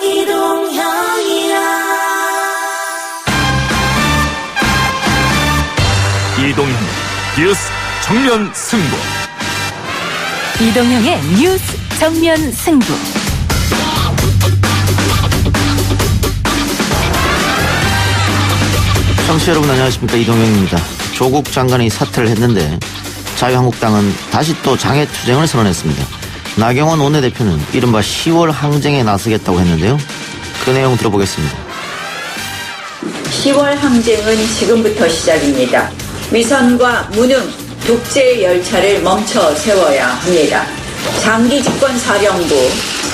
이동형 뉴스 정면 승부. 이동형의 뉴스 정면 승부. 청취자 여러분 안녕하십니까, 이동형입니다. 조국 장관이 사퇴를 했는데 자유한국당은 다시 또 장애투쟁을 선언했습니다. 나경원 원내대표는 이른바 10월 항쟁에 나서겠다고 했는데요. 그 내용 들어보겠습니다. 10월 항쟁은 지금부터 시작입니다. 위선과 무능, 독재 열차를 멈춰 세워야 합니다. 장기 집권 사령부,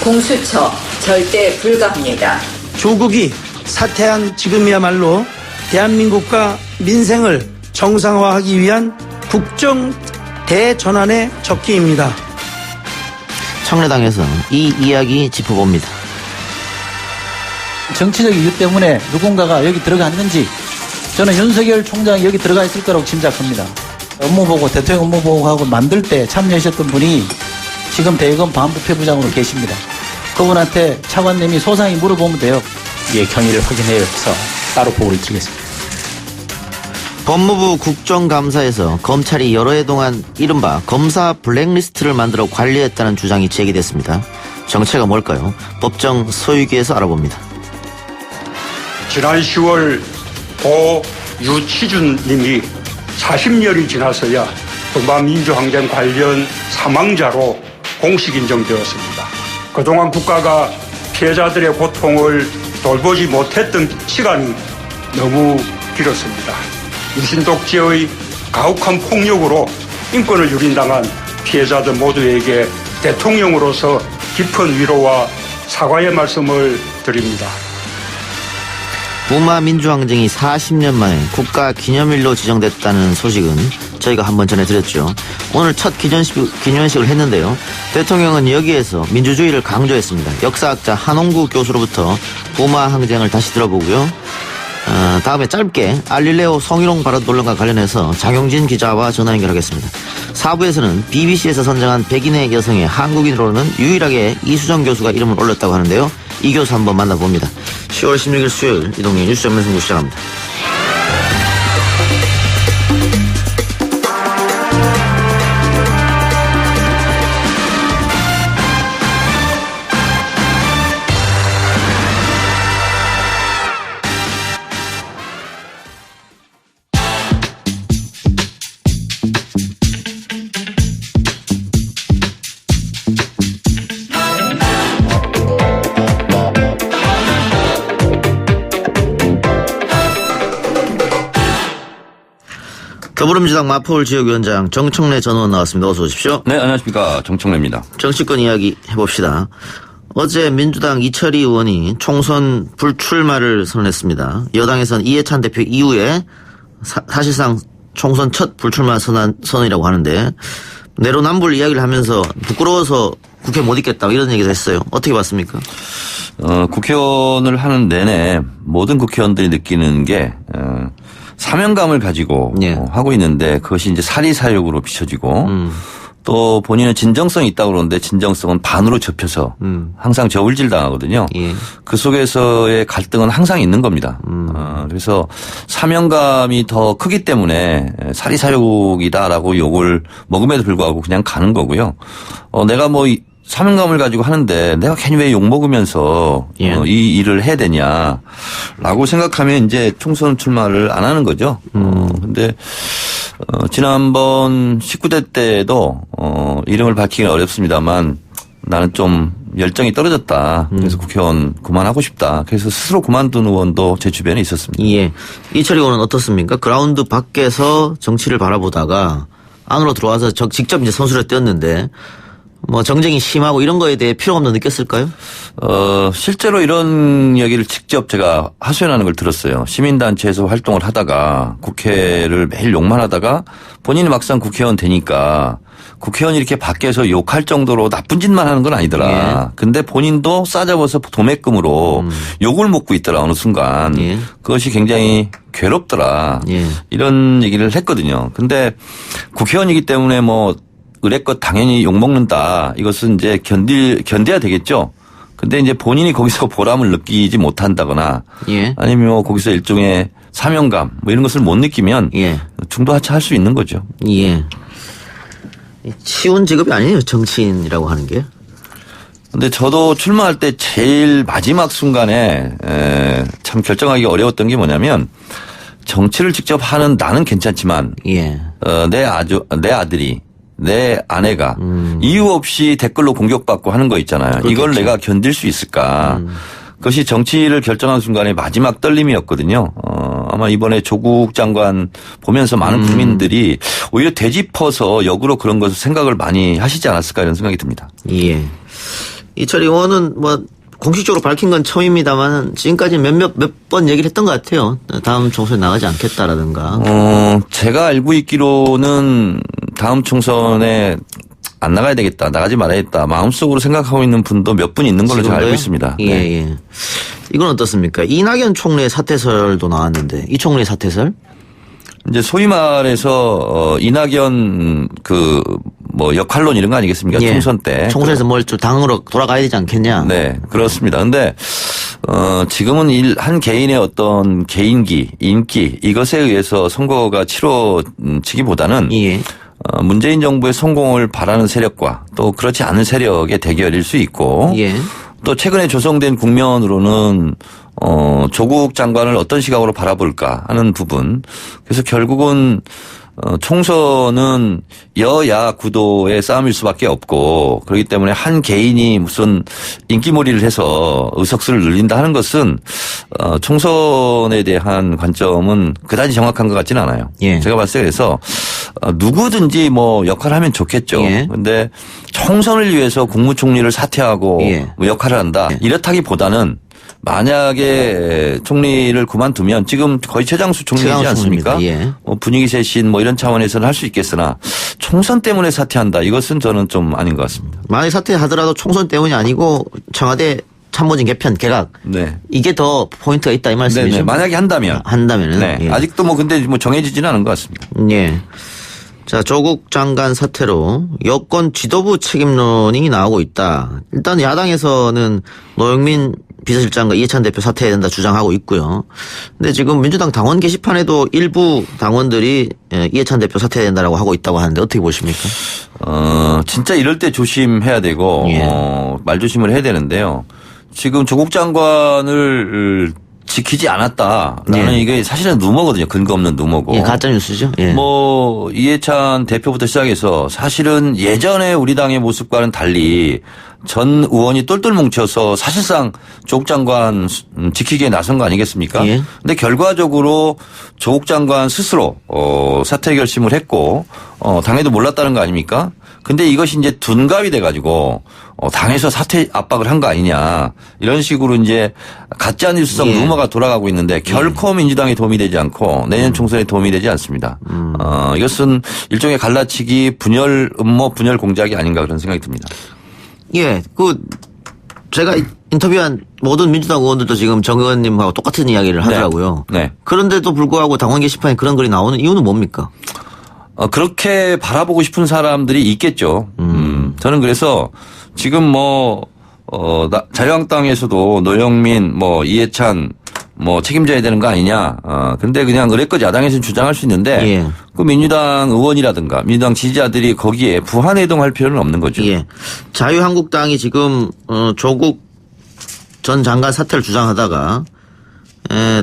공수처 절대 불가합니다. 조국이 사퇴한 지금이야말로 대한민국과 민생을 정상화하기 위한 국정 대전환의 적기입니다. 청래당에서 이 이야기 짚어봅니다. 정치적 이유 때문에 누군가가 여기 들어갔는지 저는 윤석열 총장이 여기 들어가 있을 거라고 짐작합니다. 업무보고, 대통령 업무보고하고 만들 때 참여하셨던 분이 지금 대검 반부패부장으로 계십니다. 그분한테 차관님이 소상히 물어보면 돼요. 예, 경위를 확인해서 따로 보고를 드리겠습니다. 법무부 국정감사에서 검찰이 여러 해 동안 이른바 검사 블랙리스트를 만들어 관리했다는 주장이 제기됐습니다. 정체가 뭘까요? 법정 서유기에서 알아봅니다. 지난 10월 고 유치준 님이 40년이 지나서야 동반민주항쟁 관련 사망자로 공식 인정되었습니다. 그동안 국가가 피해자들의 고통을 돌보지 못했던 시간이 너무 길었습니다. 유신독재의 가혹한 폭력으로 인권을 유린당한 피해자들 모두에게 대통령으로서 깊은 위로와 사과의 말씀을 드립니다. 부마 민주항쟁이 40년 만에 국가기념일로 지정됐다는 소식은 저희가 한번 전해드렸죠. 오늘 첫 기념식을 했는데요. 대통령은 여기에서 민주주의를 강조했습니다. 역사학자 한홍구 교수로부터 부마 항쟁을 다시 들어보고요. 다음에 짧게 알릴레오 성희롱 발언 논란과 관련해서 장용진 기자와 전화 연결하겠습니다. 4부에서는 BBC에서 선정한 백인의 여성의 한국인으로는 유일하게 이수정 교수가 이름을 올렸다고 하는데요. 이 교수 한번 만나봅니다. 10월 16일 수요일 이동희 뉴스 정면 승부 시작합니다. 더불어민주당 마포울 지역위원장 정청래 전 의원 나왔습니다. 어서 오십시오. 네, 안녕하십니까. 정청래입니다. 정치권 이야기 해봅시다. 어제 민주당 이철희 의원이 총선 불출마를 선언했습니다. 여당에서는 이해찬 대표 이후에 사실상 총선 첫 불출마 선언이라고 하는데 내로남불 이야기를 하면서 부끄러워서 국회 못 있겠다 이런 얘기도 했어요. 어떻게 봤습니까? 국회의원을 하는 내내 모든 국회의원들이 느끼는 게 사명감을 가지고 예. 하고 있는데 그것이 이제 사리사욕으로 비춰지고 또 본인은 진정성이 있다고 그러는데 진정성은 반으로 접혀서 항상 저울질 당하거든요. 예. 그 속에서의 갈등은 항상 있는 겁니다. 그래서 사명감이 더 크기 때문에 사리사욕이다라고 욕을 먹음에도 불구하고 그냥 가는 거고요. 내가 뭐 사명감을 가지고 하는데 내가 괜히 왜 욕먹으면서 예. 이 일을 해야 되냐라고 생각하면 이제 총선 출마를 안 하는 거죠. 근데 지난번 19대 때도 이름을 밝히기는 어렵습니다만 나는 좀 열정이 떨어졌다. 그래서 국회의원 그만하고 싶다. 그래서 스스로 그만둔 의원도 제 주변에 있었습니다. 예. 이철희 의원은 어떻습니까? 그라운드 밖에서 정치를 바라보다가 안으로 들어와서 직접 이제 선수를 뛰었는데 뭐 정쟁이 심하고 이런 거에 대해 필요 없는 느꼈을까요? 실제로 이런 얘기를 직접 제가 하소연하는 걸 들었어요. 시민단체에서 활동을 하다가 국회를 매일 욕만 하다가 본인이 막상 국회의원 되니까 국회의원이 이렇게 밖에서 욕할 정도로 나쁜 짓만 하는 건 아니더라. 예. 근데 본인도 싸잡아서 도매금으로 욕을 먹고 있더라 어느 순간. 예. 그것이 굉장히 괴롭더라. 예. 이런 얘기를 했거든요. 근데 국회의원이기 때문에 뭐 의례껏 당연히 욕먹는다. 이것은 이제 견뎌야 되겠죠. 근데 이제 본인이 거기서 보람을 느끼지 못한다거나 예. 아니면 뭐 거기서 일종의 사명감 뭐 이런 것을 못 느끼면 예. 중도하차할 수 있는 거죠. 예. 쉬운 직업이 아니에요. 정치인이라고 하는 게. 근데 저도 출마할 때 제일 마지막 순간에 참 결정하기 어려웠던 게 뭐냐면 정치를 직접 하는 나는 괜찮지만 예. 내 아들이 내 아내가 이유 없이 댓글로 공격받고 하는 거 있잖아요. 그렇겠죠. 이걸 내가 견딜 수 있을까. 그것이 정치를 결정한 순간의 마지막 떨림이었거든요. 아마 이번에 조국 장관 보면서 많은 국민들이 오히려 되짚어서 역으로 그런 것을 생각을 많이 하시지 않았을까 이런 생각이 듭니다. 예. 이철 의원은 뭐 공식적으로 밝힌 건 처음입니다만 지금까지 몇 번 얘기를 했던 것 같아요. 다음 총선에 나가지 않겠다라든가. 제가 알고 있기로는 다음 총선에 안 나가야 되겠다, 나가지 말아야겠다 마음속으로 생각하고 있는 분도 몇 분 있는 걸로 제가 알고 있습니다. 예, 네. 예. 이건 어떻습니까? 이낙연 총리의 사퇴설도 나왔는데 이 총리의 사퇴설? 이제 소위 말해서 이낙연 뭐 역할론 이런 거 아니겠습니까? 예. 총선 때. 총선에서 뭘 좀 당으로 돌아가야 되지 않겠냐? 네, 그렇습니다. 근데 지금은 한 개인의 어떤 개인기, 인기 이것에 의해서 선거가 치러지기보다는 예. 문재인 정부의 성공을 바라는 세력과 또 그렇지 않은 세력의 대결일 수 있고 예. 또 최근에 조성된 국면으로는 조국 장관을 어떤 시각으로 바라볼까 하는 부분. 그래서 결국은 총선은 여야 구도의 싸움일 수밖에 없고 그렇기 때문에 한 개인이 무슨 인기몰이를 해서 의석수를 늘린다 하는 것은 총선에 대한 관점은 그다지 정확한 것 같지는 않아요. 예. 제가 봤을 때 그래서 누구든지 뭐 역할을 하면 좋겠죠. 예. 그런데 총선을 위해서 국무총리를 사퇴하고 예. 뭐 역할을 한다. 이렇다기보다는 만약에 총리를 그만두면 지금 거의 최장수 총리이지 최장수 않습니까? 총리입니다. 예. 뭐 분위기 쇄신 뭐 이런 차원에서는 할 수 있겠으나 총선 때문에 사퇴한다. 이것은 저는 좀 아닌 것 같습니다. 만약 사퇴하더라도 총선 때문이 아니고 청와대 참모진 개편 개각 네. 이게 더 포인트가 있다 이 말씀이죠. 네네. 만약에 한다면. 한다면은 네. 예. 아직도 뭐 근데 뭐 정해지지는 않은 것 같습니다. 예. 자, 조국 장관 사태로 여권 지도부 책임론이 나오고 있다. 일단 야당에서는 노영민 비서실장과 이해찬 대표 사퇴해야 된다 주장하고 있고요. 근데 지금 민주당 당원 게시판에도 일부 당원들이 이해찬 대표 사퇴해야 된다라고 하고 있다고 하는데 어떻게 보십니까? 진짜 이럴 때 조심해야 되고 예. 말조심을 해야 되는데요. 지금 조국 장관을 지키지 않았다라는 예. 이게 사실은 루머거든요. 근거 없는 루머고. 예, 가짜 뉴스죠. 예. 뭐 이해찬 대표부터 시작해서 사실은 예전에 우리 당의 모습과는 달리 전 의원이 똘똘 뭉쳐서 사실상 조국 장관 지키기에 나선 거 아니겠습니까? 예. 근데 결과적으로 조국 장관 스스로 사퇴 결심을 했고 당에도 몰랐다는 거 아닙니까? 근데 이것이 이제 둔갑이 돼가지고 당에서 사퇴 압박을 한 거 아니냐 이런 식으로 이제 가짜 뉴스성 예. 루머가 돌아가고 있는데 결코 민주당에 도움이 되지 않고 내년 총선에 도움이 되지 않습니다. 이것은 일종의 갈라치기 분열 음모 분열 공작이 아닌가 그런 생각이 듭니다. 예, 제가 인터뷰한 모든 민주당 의원들도 지금 정 의원님하고 똑같은 이야기를 하더라고요. 네. 그런데도 불구하고 당원 게시판에 그런 글이 나오는 이유는 뭡니까? 그렇게 바라보고 싶은 사람들이 있겠죠. 저는 그래서 지금 자유한국당에서도 노영민, 이해찬, 책임져야 되는 거 아니냐. 근데 그냥 의뢰껏 야당에서는 주장할 수 있는데. 예. 그 민주당 의원이라든가 민주당 지지자들이 거기에 부하내동할 필요는 없는 거죠. 예. 자유한국당이 지금, 조국 전 장관 사퇴를 주장하다가,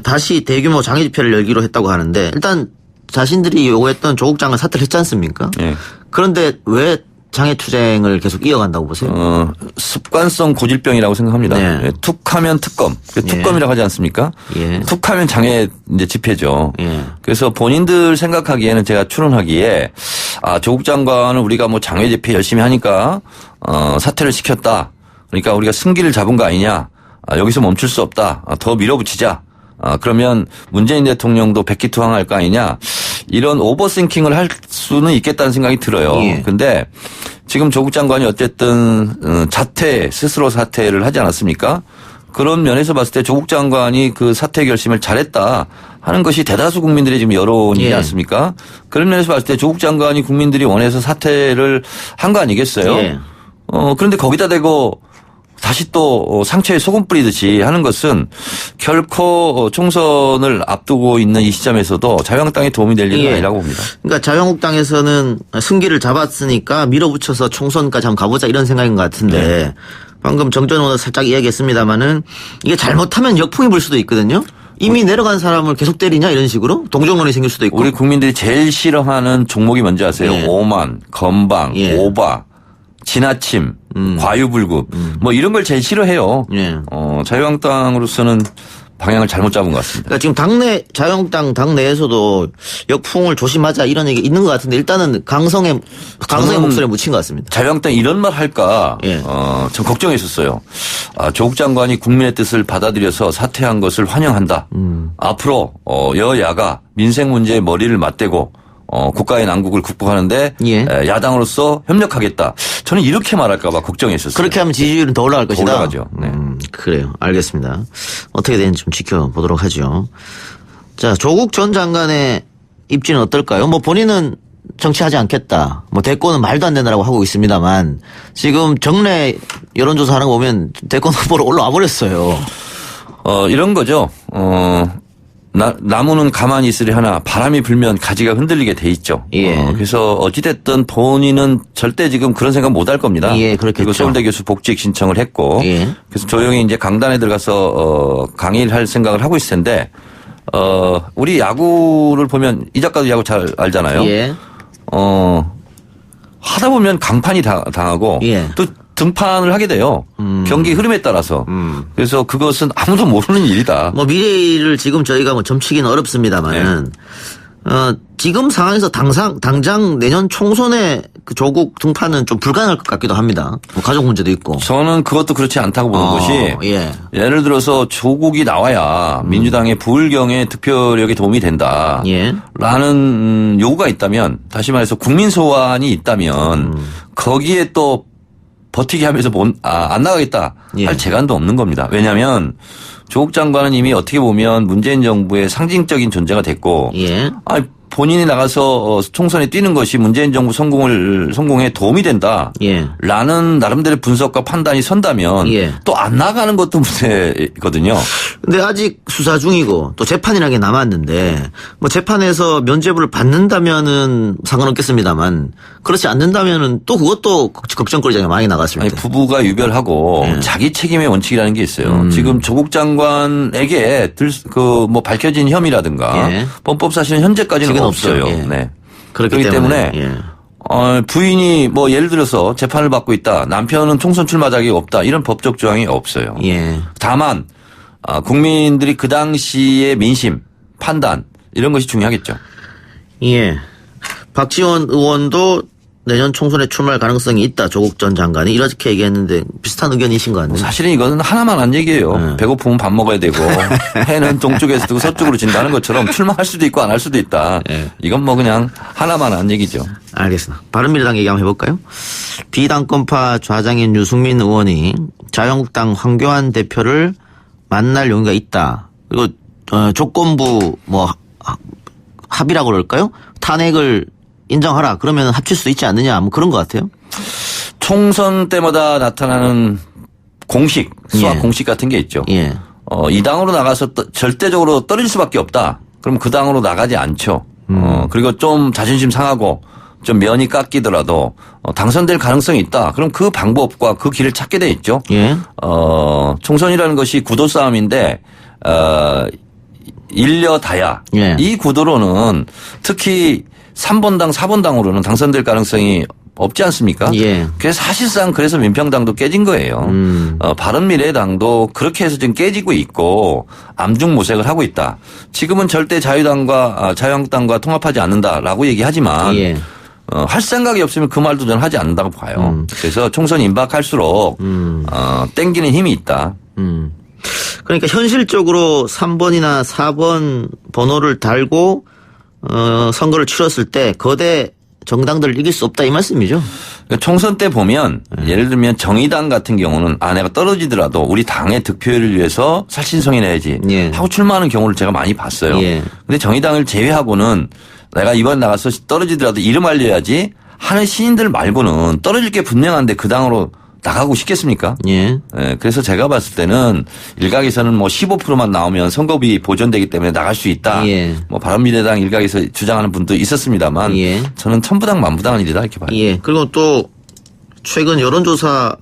다시 대규모 장애 집회를 열기로 했다고 하는데, 일단 자신들이 요구했던 조국 장관 사퇴를 했지 않습니까? 예. 그런데 왜 장애 투쟁을 계속 이어간다고 보세요? 습관성 고질병이라고 생각합니다. 네. 예, 툭하면 특검. 특검이라고 하지 않습니까? 예. 툭하면 장애 이제 집회죠. 예. 그래서 본인들 생각하기에는 제가 추론하기에 조국 장관은 우리가 장애 집회 열심히 하니까 사퇴를 시켰다. 그러니까 우리가 승기를 잡은 거 아니냐. 여기서 멈출 수 없다. 더 밀어붙이자. 그러면 문재인 대통령도 백기투항할 거 아니냐. 이런 오버싱킹을 할 수는 있겠다는 생각이 들어요. 예. 근데 지금 조국 장관이 어쨌든 스스로 사퇴를 하지 않았습니까? 그런 면에서 봤을 때 조국 장관이 그 사퇴 결심을 잘했다 하는 것이 대다수 국민들의 지금 여론이지 예. 않습니까? 그런 면에서 봤을 때 조국 장관이 국민들이 원해서 사퇴를 한 거 아니겠어요? 예. 그런데 거기다 대고 다시 또 상처에 소금 뿌리듯이 하는 것은 결코 총선을 앞두고 있는 이 시점에서도 자유한국당에 도움이 될 일은 아니라고 봅니다. 그러니까 자유한국당에서는 승기를 잡았으니까 밀어붙여서 총선까지 한번 가보자 이런 생각인 것 같은데 방금 정전 의원도 살짝 이야기했습니다마는 이게 잘못하면 역풍이 불 수도 있거든요. 이미 내려간 사람을 계속 때리냐 이런 식으로 동정론이 생길 수도 있고. 우리 국민들이 제일 싫어하는 종목이 뭔지 아세요? 예. 오만, 건방, 예. 오바, 지나침, 과유불급 뭐 이런 걸 제일 싫어해요. 예. 자유한국당으로서는 방향을 잘못 잡은 것 같습니다. 그러니까 지금 자유한국당 당내에서도 역풍을 조심하자 이런 얘기 있는 것 같은데 일단은 강성의 목소리에 묻힌 것 같습니다. 자유한국당 이런 말 할까 좀 걱정했었어요. 조국 장관이 국민의 뜻을 받아들여서 사퇴한 것을 환영한다. 앞으로 여야가 민생 문제에 머리를 맞대고 국가의 난국을 극복하는데 야당으로서 협력하겠다. 저는 이렇게 말할까 봐 걱정했었어요. 그렇게 하면 지지율은 더 올라갈 것이다. 올라가죠. 네. 그래요. 알겠습니다. 어떻게 되는지 좀 지켜보도록 하죠. 자, 조국 전 장관의 입지는 어떨까요? 뭐 본인은 정치하지 않겠다. 뭐 대권은 말도 안 된다라고 하고 있습니다만 지금 정례 여론조사 하는 거 보면 대권 후보로 올라와 버렸어요. 이런 거죠. 나무는 가만히 있으리 하나 바람이 불면 가지가 흔들리게 돼 있죠. 예. 그래서 어찌됐든 본인은 절대 지금 그런 생각 못 할 겁니다. 예, 그렇겠죠. 그리고 서울대 교수 복직 신청을 했고 예. 그래서 조용히 이제 강단에 들어가서 강의를 할 생각을 하고 있을 텐데 우리 야구를 보면 이 작가도 야구 잘 알잖아요. 예. 하다 보면 강판이 당하고 예. 또 등판을 하게 돼요. 경기 흐름에 따라서. 그래서 그것은 아무도 모르는 일이다. 뭐 미래를 지금 저희가 뭐 점치기는 어렵습니다만은 지금 상황에서 당장 내년 총선에 그 조국 등판은 좀 불가능할 것 같기도 합니다. 뭐 가족 문제도 있고. 저는 그것도 그렇지 않다고 보는 것이 예. 예를 들어서 조국이 나와야 민주당의 부울경의 득표력에 도움이 된다. 예. 라는 요구가 있다면 다시 말해서 국민 소환이 있다면 거기에 또 버티기 하면서 안 나가겠다 예. 할 재간도 없는 겁니다. 왜냐하면 조국 장관은 이미 어떻게 보면 문재인 정부의 상징적인 존재가 됐고 예. 본인이 나가서 총선에 뛰는 것이 문재인 정부 성공에 도움이 된다. 예. 라는 나름대로의 분석과 판단이 선다면 예. 또 안 나가는 것도 문제거든요. 근데 아직 수사 중이고 또 재판이라는 게 남았는데 뭐 재판에서 면죄부를 받는다면은 상관없겠습니다만 그렇지 않는다면은 또 그것도 걱정거리가 많이 나갔습니다. 부부가 유별하고 자기 책임의 원칙이라는 게 있어요. 지금 조국 장관에게 뭐 밝혀진 혐의라든가 범법 사실은 현재까지는 없어요. 네. 그렇기 때문에 부인이 뭐 예를 들어서 재판을 받고 있다. 남편은 총선 출마 자격이 없다. 이런 법적 조항이 없어요. 다만 국민들이 그 당시의 민심, 판단 이런 것이 중요하겠죠. 예. 박지원 의원도 내년 총선에 출마할 가능성이 있다. 조국 전 장관이 이렇게 얘기했는데 비슷한 의견이신 거 아니에요? 사실은 이거는 하나만 한 얘기예요. 배고프면 밥 먹어야 되고 해는 동쪽에서 뜨고 서쪽으로 진다는 것처럼 출마할 수도 있고 안 할 수도 있다. 이건 뭐 그냥 하나만 한 얘기죠. 알겠습니다. 바른미래당 얘기 한번 해볼까요? 비당권파 좌장인 유승민 의원이 자유한국당 황교안 대표를 만날 용의가 있다. 그리고 조건부 뭐 합의라고 그럴까요? 탄핵을 인정하라. 그러면 합칠 수 있지 않느냐. 뭐 그런 것 같아요. 총선 때마다 나타나는 공식, 수학 공식 같은 게 있죠. 이 당으로 나가서 절대적으로 떨어질 수밖에 없다. 그럼 그 당으로 나가지 않죠. 그리고 좀 자존심 상하고 좀 면이 깎이더라도 당선될 가능성이 있다. 그럼 그 방법과 그 길을 찾게 돼 있죠. 총선이라는 것이 구도 싸움인데 일려다야. 이 구도로는 특히 3번당, 4번당으로는 당선될 가능성이 없지 않습니까? 그래서 사실상 그래서 민평당도 깨진 거예요. 바른미래당도 그렇게 해서 지금 깨지고 있고 암중무색을 하고 있다. 지금은 절대 자유한국당과 통합하지 않는다라고 얘기하지만 할 생각이 없으면 그 말도 저는 하지 않는다고 봐요. 그래서 총선 임박할수록 땡기는 힘이 있다. 그러니까 현실적으로 3번이나 4번 번호를 달고 선거를 치렀을 때 거대 정당들을 이길 수 없다 이 말씀이죠. 그러니까 총선 때 보면 예를 들면 정의당 같은 경우는 내가 떨어지더라도 우리 당의 득표율을 위해서 살신성인해야지 하고 출마하는 경우를 제가 많이 봤어요. 근데 정의당을 제외하고는 내가 이번 나가서 떨어지더라도 이름 알려야지 하는 시인들 말고는 떨어질 게 분명한데 그 당으로 나가고 싶겠습니까? 예. 예, 그래서 제가 봤을 때는 일각에서는 뭐 15%만 나오면 선거비 보존되기 때문에 나갈 수 있다. 예. 뭐 바른미래당 일각에서 주장하는 분도 있었습니다만 예. 저는 천부당 만부당은 일이다 이렇게 봐요. 예. 그리고 또 최근 여론조사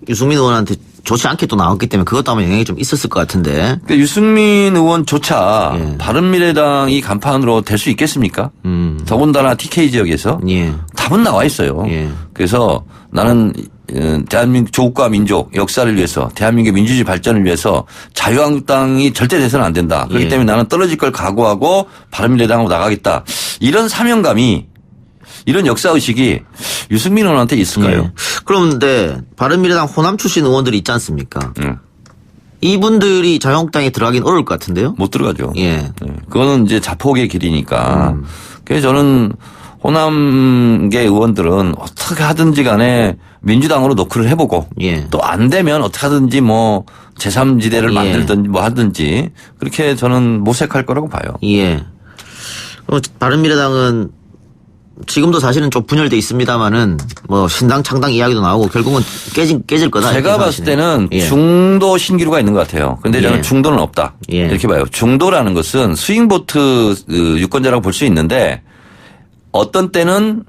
유승민 의원한테 좋지 않게 또 나왔기 때문에 그것도 아마 영향이 좀 있었을 것 같은데. 그러니까 유승민 의원조차 예. 바른미래당이 간판으로 될 수 있겠습니까? 더군다나 TK 지역에서 예. 답은 나와 있어요. 예. 그래서 나는 대한민국 조국과 민족 역사를 위해서 대한민국 민주주의 발전을 위해서 자유한국당이 절대 돼서는 안 된다. 그렇기 예. 때문에 나는 떨어질 걸 각오하고 바른미래당으로 나가겠다. 이런 사명감이 이런 역사의식이 유승민 의원한테 있을까요? 예. 그런데 바른미래당 호남 출신 의원들이 있지 않습니까? 이분들이 자유한국당에 들어가긴 어려울 것 같은데요? 못 들어가죠. 예. 네. 그거는 이제 자폭의 길이니까. 그래서 저는 호남계 의원들은 어떻게 하든지 간에 민주당으로 노크를 해보고 예. 또 안 되면 어떻게 하든지 뭐 제3지대를 예. 만들든지 뭐 하든지 그렇게 저는 모색할 거라고 봐요. 예. 바른미래당은 지금도 사실은 좀 분열돼 있습니다만은 뭐 신당 창당 이야기도 나오고 결국은 깨질 거다. 제가 봤을 때는 예. 중도 신기루가 있는 것 같아요. 그런데 저는 예. 중도는 없다. 예. 이렇게 봐요. 중도라는 것은 스윙보트 유권자라고 볼 수 있는데 어떤 때는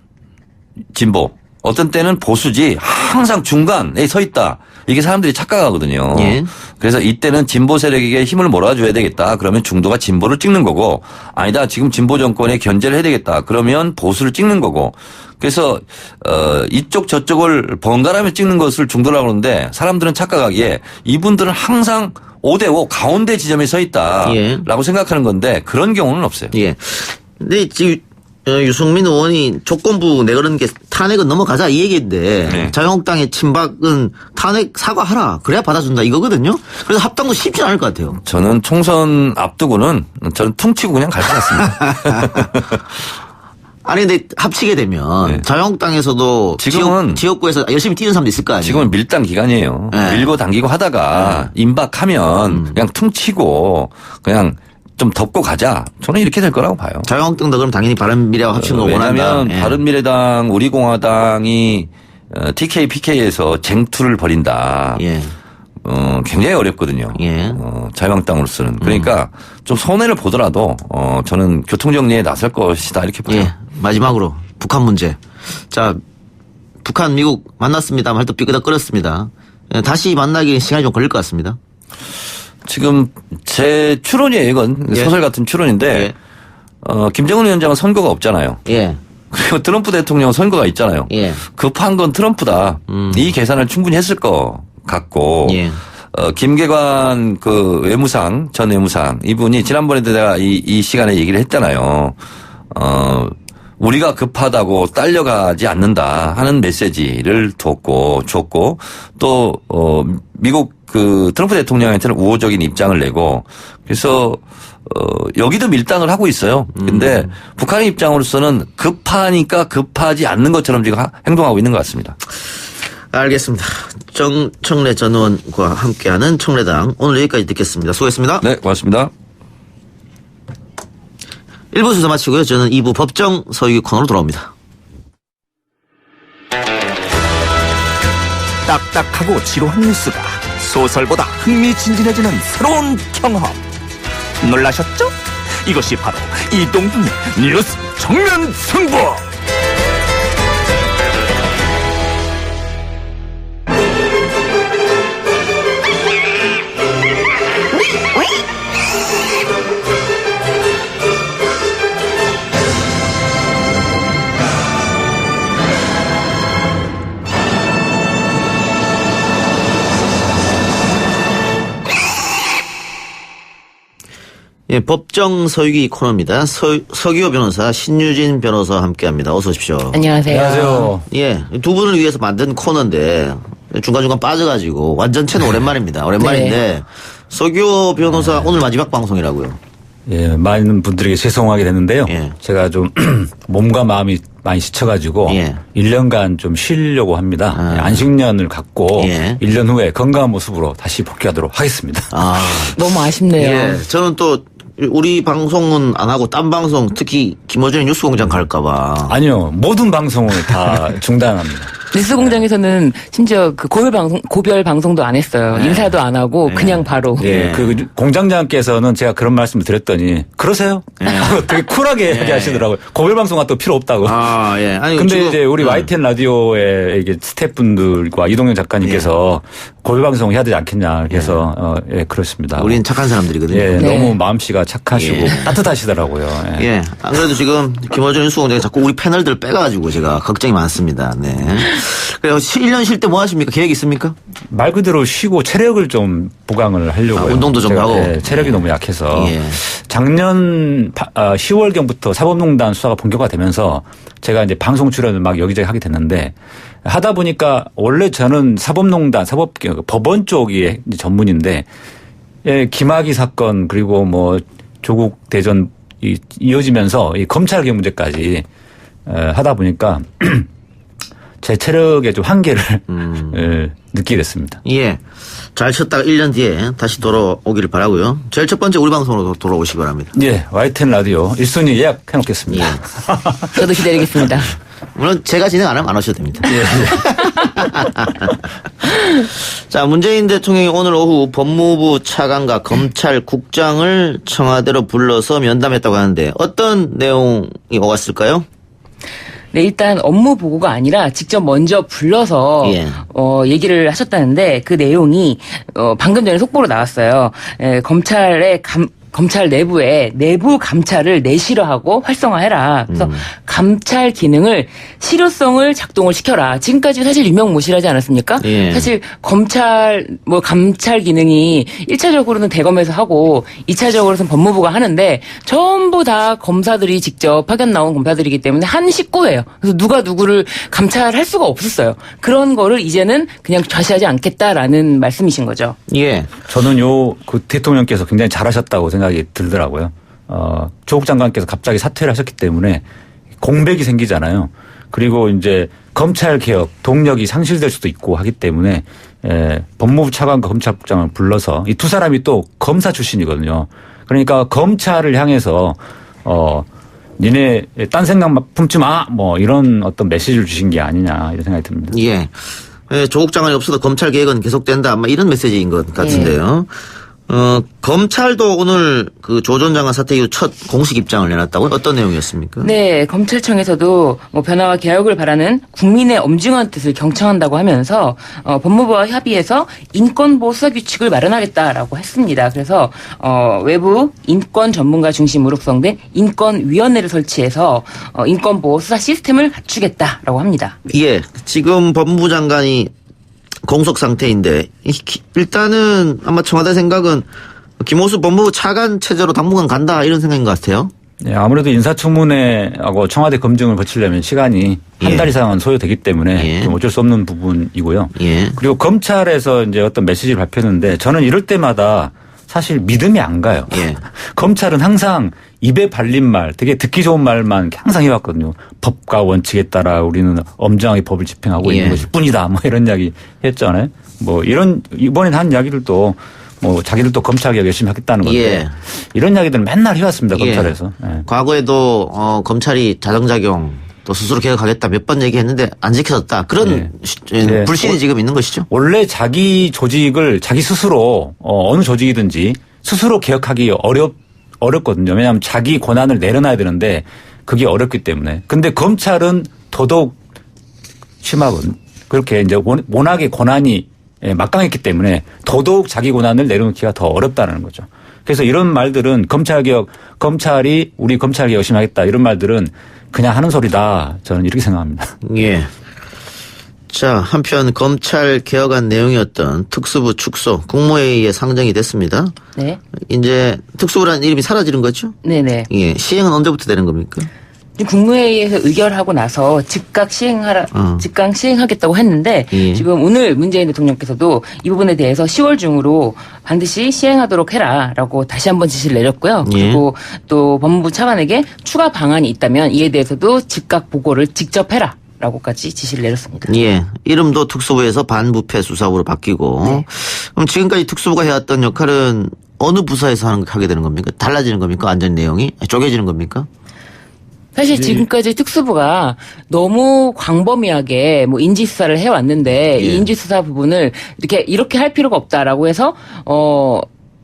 진보, 어떤 때는 보수지 항상 중간에 서 있다. 이게 사람들이 착각하거든요. 예. 그래서 이때는 진보 세력에게 힘을 몰아줘야 되겠다. 그러면 중도가 진보를 찍는 거고 아니다. 지금 진보 정권에 견제를 해야 되겠다. 그러면 보수를 찍는 거고 그래서 이쪽 저쪽을 번갈아가며 찍는 것을 중도라고 그러는데 사람들은 착각하기에 이분들은 항상 5대5 가운데 지점에 서 있다라고 예. 생각하는 건데 그런 경우는 없어요. 예. 근데 지금 유승민 의원이 조건부 내걸은 게 탄핵은 넘어가자 이 얘기인데 네. 자유한국당의 친박은 탄핵 사과하라 그래야 받아준다 이거거든요. 그래서 합당도 쉽지 않을 것 같아요. 저는 총선 앞두고는 저는 퉁치고 그냥 갈 것 같습니다. 아니 근데 합치게 되면 네. 자유한국당에서도 지금은 지역구에서 열심히 뛰는 사람도 있을 거 아니에요. 지금은 밀당 기간이에요. 네. 밀고 당기고 하다가 임박하면 그냥 퉁치고 그냥 좀 덮고 가자. 저는 이렇게 될 거라고 봐요. 자유한국당도 그럼 당연히 바른미래와 합치는 걸 원한다. 왜냐하면 예. 바른미래당, 우리공화당이 TK, PK에서 쟁투를 벌인다. 예. 굉장히 어렵거든요. 예. 자유한국당으로서는. 그러니까 좀 손해를 보더라도 저는 교통정리에 나설 것이다 이렇게 봐요. 예. 마지막으로 북한 문제. 자, 북한 미국 만났습니다만 할 때 삐그덕거렸습니다. 다시 만나기 시간이 좀 걸릴 것 같습니다. 지금 제 추론이에요. 이건 예. 소설 같은 추론인데 예. 김정은 위원장은 선거가 없잖아요. 예. 그리고 트럼프 대통령은 선거가 있잖아요. 예. 급한 건 트럼프다. 이 계산을 충분히 했을 것 같고 예. 김계관 그 외무상 전 외무상 이분이 지난번에도 내가 이 시간에 얘기를 했잖아요. 우리가 급하다고 딸려가지 않는다 하는 메시지를 줬고 또 미국 그 트럼프 대통령한테는 우호적인 입장을 내고 그래서 여기도 밀당을 하고 있어요. 근데 북한의 입장으로서는 급하니까 급하지 않는 것처럼 지금 행동하고 있는 것 같습니다. 알겠습니다. 정청래 전 의원과 함께하는 청래당 오늘 여기까지 듣겠습니다. 수고했습니다. 네, 고맙습니다. 1부 수사 마치고요. 저는 2부 법정 서유 코너로 돌아옵니다. 딱딱하고 지루한 뉴스가 소설보다 흥미진진해지는 새로운 경험. 놀라셨죠? 이것이 바로 이동준의 뉴스 정면 승부. 예, 법정 서유기 코너입니다. 서기호 변호사, 신유진 변호사와 함께합니다. 어서 오십시오. 안녕하세요. 예, 두 분을 위해서 만든 코너인데 중간중간 빠져가지고 완전 채는 오랜만입니다. 오랜만인데 네. 서기호 변호사 오늘 마지막 방송이라고요. 예, 많은 분들에게 죄송하게 됐는데요. 예. 제가 좀 몸과 마음이 많이 지쳐가지고 예. 1년간 좀 쉬려고 합니다. 안식년을 갖고 예. 1년 후에 건강한 모습으로 다시 복귀하도록 하겠습니다. 아, 너무 아쉽네요. 예, 저는 또 우리 방송은 안 하고 딴 방송 특히 김어준의 뉴스공장 갈까봐. 아니요, 모든 방송을 다 중단합니다. 뉴스공장에서는 심지어 그 고별 방송도 안 했어요. 인사도 안 하고 그냥 바로. 예, 그 공장장께서는 제가 그런 말씀을 드렸더니 그러세요? 되게 쿨하게 얘기하시더라고요. 고별 방송은 또 필요 없다고. 아, 예. 아니, 근데 지금, 이제 우리 YTN 라디오의 이게 스태프분들과 이동현 작가님께서 고별 방송 해야 되지 않겠냐. 그래서 예, 그렇습니다. 우린 착한 사람들이거든요. 예, 네. 너무 마음씨가 착하시고 따뜻하시더라고요. 예. 예. 안 그래도 지금 김어준 뉴스공장이 자꾸 우리 패널들 빼가지고 제가 걱정이 많습니다. 네. 그래서 1년 쉴 때 뭐 하십니까? 계획 있습니까? 말 그대로 쉬고 체력을 좀 보강을 하려고요. 운동도 좀 제가, 하고. 예, 체력이 너무 약해서 예. 작년 10월경부터 사법농단 수사가 본격화되면서 제가 이제 방송 출연을 막 여기저기 하게 됐는데 하다 보니까 원래 저는 사법농단, 법원 쪽이 전문인데 예, 김학의 사건 그리고 뭐 조국 대전 이어지면서 이 검찰개혁 문제까지 하다 보니까 제 체력의 좀 한계를 느끼게 됐습니다. 예. 잘 쳤다가 1년 뒤에 다시 돌아오기를 바라고요. 제일 첫 번째 우리 방송으로 돌아오시기 바랍니다. 예, YTN 라디오 1순위 예약해 놓겠습니다. 예. 저도 기다리겠습니다. 물론 제가 진행 안 하면 안 오셔도 됩니다. 자, 문재인 대통령이 오늘 오후 법무부 차관과 검찰국장을 청와대로 불러서 면담했다고 하는데 어떤 내용이 오갔을까요? 네, 일단 업무 보고가 아니라 직접 먼저 불러서 예. 얘기를 하셨다는데 그 내용이 방금 전에 속보로 나왔어요. 검찰 내부에 내부 감찰을 내실화하고 활성화해라. 그래서 감찰 기능을 실효성을 작동을 시켜라. 지금까지 사실 유명무실하지 않았습니까? 예. 사실 감찰 기능이 1차적으로는 대검에서 하고 2차적으로는 법무부가 하는데 전부 다 검사들이 직접 파견 나온 검사들이기 때문에 한 식구예요. 그래서 누가 누구를 감찰할 수가 없었어요. 그런 거를 이제는 그냥 좌시하지 않겠다라는 말씀이신 거죠. 예. 저는 그 대통령께서 굉장히 잘하셨다고 생각이 들더라고요. 조국 장관께서 갑자기 사퇴를 하셨기 때문에 공백이 생기잖아요. 그리고 이제 검찰 개혁 동력이 상실될 수도 있고 하기 때문에 법무부 차관과 검찰국장을 불러서 이 두 사람이 또 검사 출신이거든요. 그러니까 검찰을 향해서 니네 딴 생각 품지 마 뭐 이런 어떤 메시지를 주신 게 아니냐 이런 생각이 듭니다. 예. 조국 장관이 없어도 검찰 개혁은 계속된다. 아마 이런 메시지인 것 같은데요. 검찰도 오늘 그 조 전 장관 사퇴 이후 첫 공식 입장을 내놨다고요? 어떤 내용이었습니까? 네, 검찰청에서도 변화와 개혁을 바라는 국민의 엄중한 뜻을 경청한다고 하면서 법무부와 협의해서 인권보호 수사규칙을 마련하겠다라고 했습니다. 그래서 외부 인권 전문가 중심으로 구성된 인권위원회를 설치해서 인권보호 수사 시스템을 갖추겠다라고 합니다. 예, 지금 법무부 장관이 공석 상태인데 일단은 아마 청와대 생각은 김호수 법무부 차관 체제로 당분간 간다 이런 생각인 것 같아요. 네, 아무래도 인사청문회하고 청와대 검증을 거치려면 시간이 한 달 이상은 소요되기 때문에 좀 어쩔 수 없는 부분이고요. 예. 그리고 검찰에서 이제 어떤 메시지를 발표했는데 저는 이럴 때마다 사실 믿음이 안 가요. 예. 검찰은 항상 입에 발린 말, 되게 듣기 좋은 말만 항상 해왔거든요. 법과 원칙에 따라 우리는 엄정하게 법을 집행하고 있는 것일 뿐이다. 뭐 이런 이야기 했잖아요. 뭐 이번에 한 이야기들도 뭐 자기들도 검찰 개혁 열심히 하겠다는 건데 예. 이런 이야기들은 맨날 해왔습니다. 검찰에서. 예. 과거에도 검찰이 자정작용 또 스스로 개혁하겠다 몇 번 얘기했는데 안 지켜졌다. 그런 불신이 지금 있는 것이죠. 원래 자기 조직을 자기 스스로 어느 조직이든지 스스로 개혁하기 어렵거든요. 왜냐하면 자기 권한을 내려놔야 되는데 그게 어렵기 때문에. 근데 검찰은 더더욱 심하거든요. 그렇게 이제 워낙에 권한이 막강했기 때문에 더더욱 자기 권한을 내려놓기가 더 어렵다는 거죠. 그래서 이런 말들은 검찰이 우리 검찰 개혁 열심히 하겠다 이런 말들은 그냥 하는 소리다. 저는 이렇게 생각합니다. 예. 자, 한편 검찰 개혁안 내용이었던 특수부 축소 국무회의에 상정이 됐습니다. 네. 이제 특수부라는 이름이 사라지는 거죠? 네네. 예. 시행은 언제부터 되는 겁니까? 국무회의에서 의결하고 나서 즉각 시행하겠다고 했는데 지금 오늘 문재인 대통령께서도 이 부분에 대해서 10월 중으로 반드시 시행하도록 해라라고 다시 한번 지시를 내렸고요. 그리고 또 법무부 차관에게 추가 방안이 있다면 이에 대해서도 즉각 보고를 직접 해라. 라고까지 지시를 내렸습니다. 예. 이름도 특수부에서 반부패 수사부로 바뀌고. 네. 그럼 지금까지 특수부가 해왔던 역할은 어느 부서에서 하게 되는 겁니까? 달라지는 겁니까? 안전 내용이? 쪼개지는 겁니까? 사실 지금까지 특수부가 너무 광범위하게 뭐 인지수사를 해왔는데 이 인지수사 부분을 이렇게 할 필요가 없다라고 해서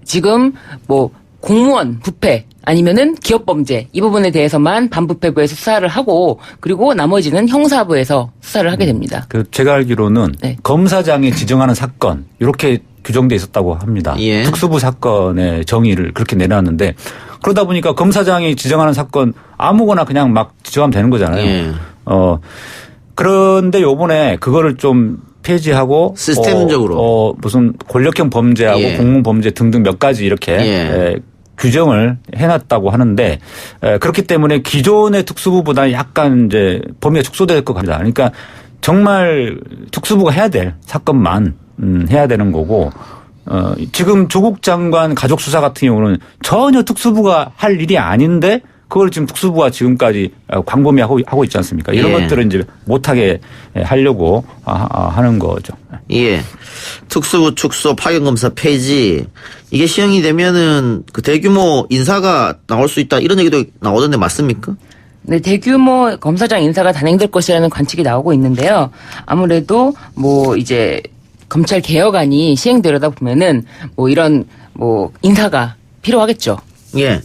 지금 뭐 공무원 부패 아니면은 기업범죄 이 부분에 대해서만 반부패부에서 수사를 하고 그리고 나머지는 형사부에서 수사를 하게 됩니다. 제가 알기로는 네. 검사장이 지정하는 사건 이렇게 규정돼 있었다고 합니다. 예. 특수부 사건의 정의를 그렇게 내놨는데 그러다 보니까 검사장이 지정하는 사건 아무거나 그냥 막 지정하면 되는 거잖아요. 예. 그런데 요번에 그거를 좀 폐지하고 시스템적으로 무슨 권력형 범죄하고 예. 공무 범죄 등등 몇 가지 이렇게 규정을 해놨다고 하는데 그렇기 때문에 기존의 특수부보다 약간 이제 범위가 축소될 것 같습니다. 그러니까 정말 특수부가 해야 될 사건만 해야 되는 거고 지금 조국 장관 가족 수사 같은 경우는 전혀 특수부가 할 일이 아닌데 그걸 지금 특수부가 지금까지 광범위하고 있지 않습니까? 이런 것들은 이제 못하게 하려고 하는 거죠. 예. 특수부 축소 파견검사 폐지 이게 시행이 되면은 그 대규모 인사가 나올 수 있다 이런 얘기도 나오던데 맞습니까? 네, 대규모 검사장 인사가 단행될 것이라는 관측이 나오고 있는데요. 아무래도 뭐 이제 검찰 개혁안이 시행되려다 보면은 뭐 이런 뭐 인사가 필요하겠죠. 예.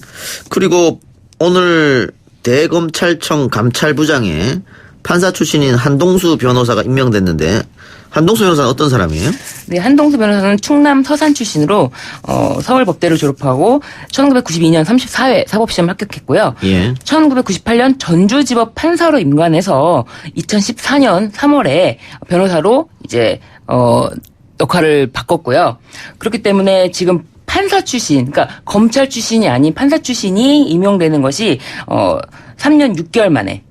그리고 오늘 대검찰청 감찰부장에 판사 출신인 한동수 변호사가 임명됐는데 한동수 변호사는 어떤 사람이에요? 네, 한동수 변호사는 충남 서산 출신으로 서울법대를 졸업하고 1992년 34회 사법시험 합격했고요. 예. 1998년 전주지법 판사로 임관해서 2014년 3월에 변호사로 이제 역할을 바꿨고요. 그렇기 때문에 지금 판사 출신, 그러니까 검찰 출신이 아닌 판사 출신이 임용되는 것이 3년 6개월 만에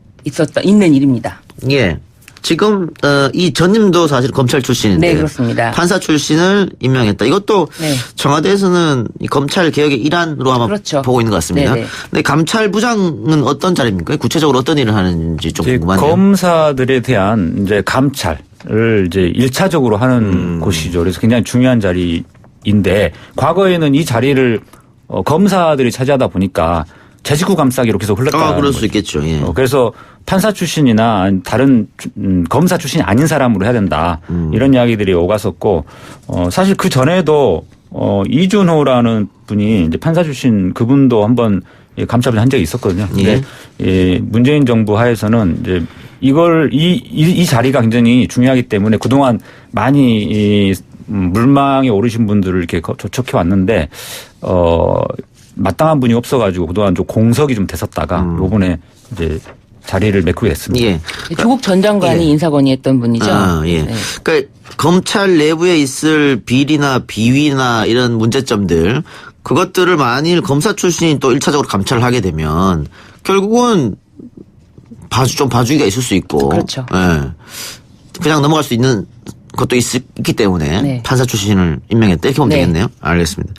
있는 일입니다. 예. 지금 이 전님도 사실 검찰 출신인데 네, 그렇습니다. 판사 출신을 임명했다. 이것도 네. 청와대에서는 이 검찰 개혁의 일환으로 아마 그렇죠. 보고 있는 것 같습니다. 네네. 근데 감찰부장은 어떤 자리입니까? 구체적으로 어떤 일을 하는지 좀 궁금하네요. 검사들에 대한 이제 감찰을 이제 1차적으로 하는 곳이죠. 그래서 굉장히 중요한 자리인데 과거에는 이 자리를 검사들이 차지하다 보니까 제 식구 감싸기로 계속 흘렀다. 그럴 수 있겠죠. 예. 그래서 판사 출신이나 다른 검사 출신이 아닌 사람으로 해야 된다. 이런 이야기들이 오갔었고 사실 그 전에도 이준호라는 분이 이제 판사 출신 그분도 한번 감찰을 한 적이 있었거든요. 근데 문재인 정부 하에서는 이제 이걸 이 자리가 굉장히 중요하기 때문에 그동안 많이 물망에 오르신 분들을 이렇게 조촉해 왔는데 마땅한 분이 없어가지고 그동안 좀 공석이 좀 됐었다가 요번에 이제 자리를 메꾸게 됐습니다. 예. 조국 전 장관이 인사 건의했던 분이죠. 예. 네. 그러니까 검찰 내부에 있을 비리나 비위나 이런 문제점들 그것들을 만일 검사 출신이 또 1차적으로 감찰을 하게 되면 결국은 좀 봐주기가 있을 수 있고. 그렇죠. 예. 그냥 넘어갈 수 있는 것도 있기 때문에 네. 판사 출신을 임명했다 이렇게 보면 네. 되겠네요. 알겠습니다.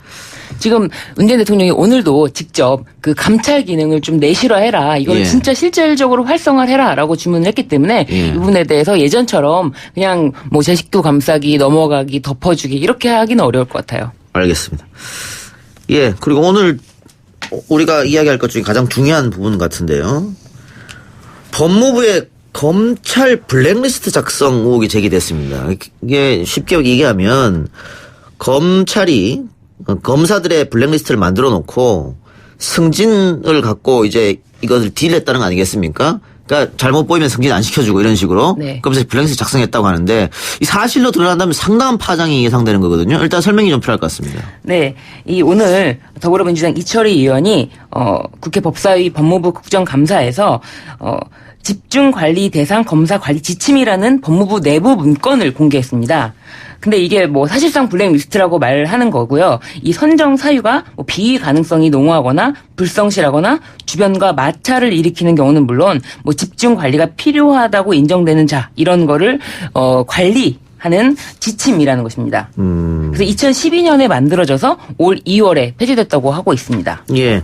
지금 문재인 대통령이 오늘도 직접 그 감찰 기능을 좀 내실화해라. 이걸 진짜 실질적으로 활성화를 해라라고 주문을 했기 때문에 이 부분에 대해서 예전처럼 그냥 뭐 제 식구 감싸기, 넘어가기, 덮어주기 이렇게 하기는 어려울 것 같아요. 알겠습니다. 예. 그리고 오늘 우리가 이야기할 것 중에 가장 중요한 부분 같은데요. 법무부의 검찰 블랙리스트 작성 의혹이 제기됐습니다. 이게 쉽게 얘기하면 검찰이 검사들의 블랙리스트를 만들어 놓고 승진을 갖고 이제 이것을 딜했다는 거 아니겠습니까? 그러니까 잘못 보이면 승진 안 시켜주고 이런 식으로 네. 검사들이 블랙리스트 작성했다고 하는데 이 사실로 드러난다면 상당한 파장이 예상되는 거거든요. 일단 설명이 좀 필요할 것 같습니다. 네, 오늘 더불어민주당 이철희 의원이 국회 법사위 법무부 국정감사에서 집중 관리 대상 검사 관리 지침이라는 법무부 내부 문건을 공개했습니다. 근데 이게 뭐 사실상 블랙리스트라고 말하는 거고요. 이 선정 사유가 뭐 비위 가능성이 농후하거나 불성실하거나 주변과 마찰을 일으키는 경우는 물론 뭐 집중 관리가 필요하다고 인정되는 자 이런 거를 관리하는 지침이라는 것입니다. 그래서 2012년에 만들어져서 올 2월에 폐지됐다고 하고 있습니다. 예.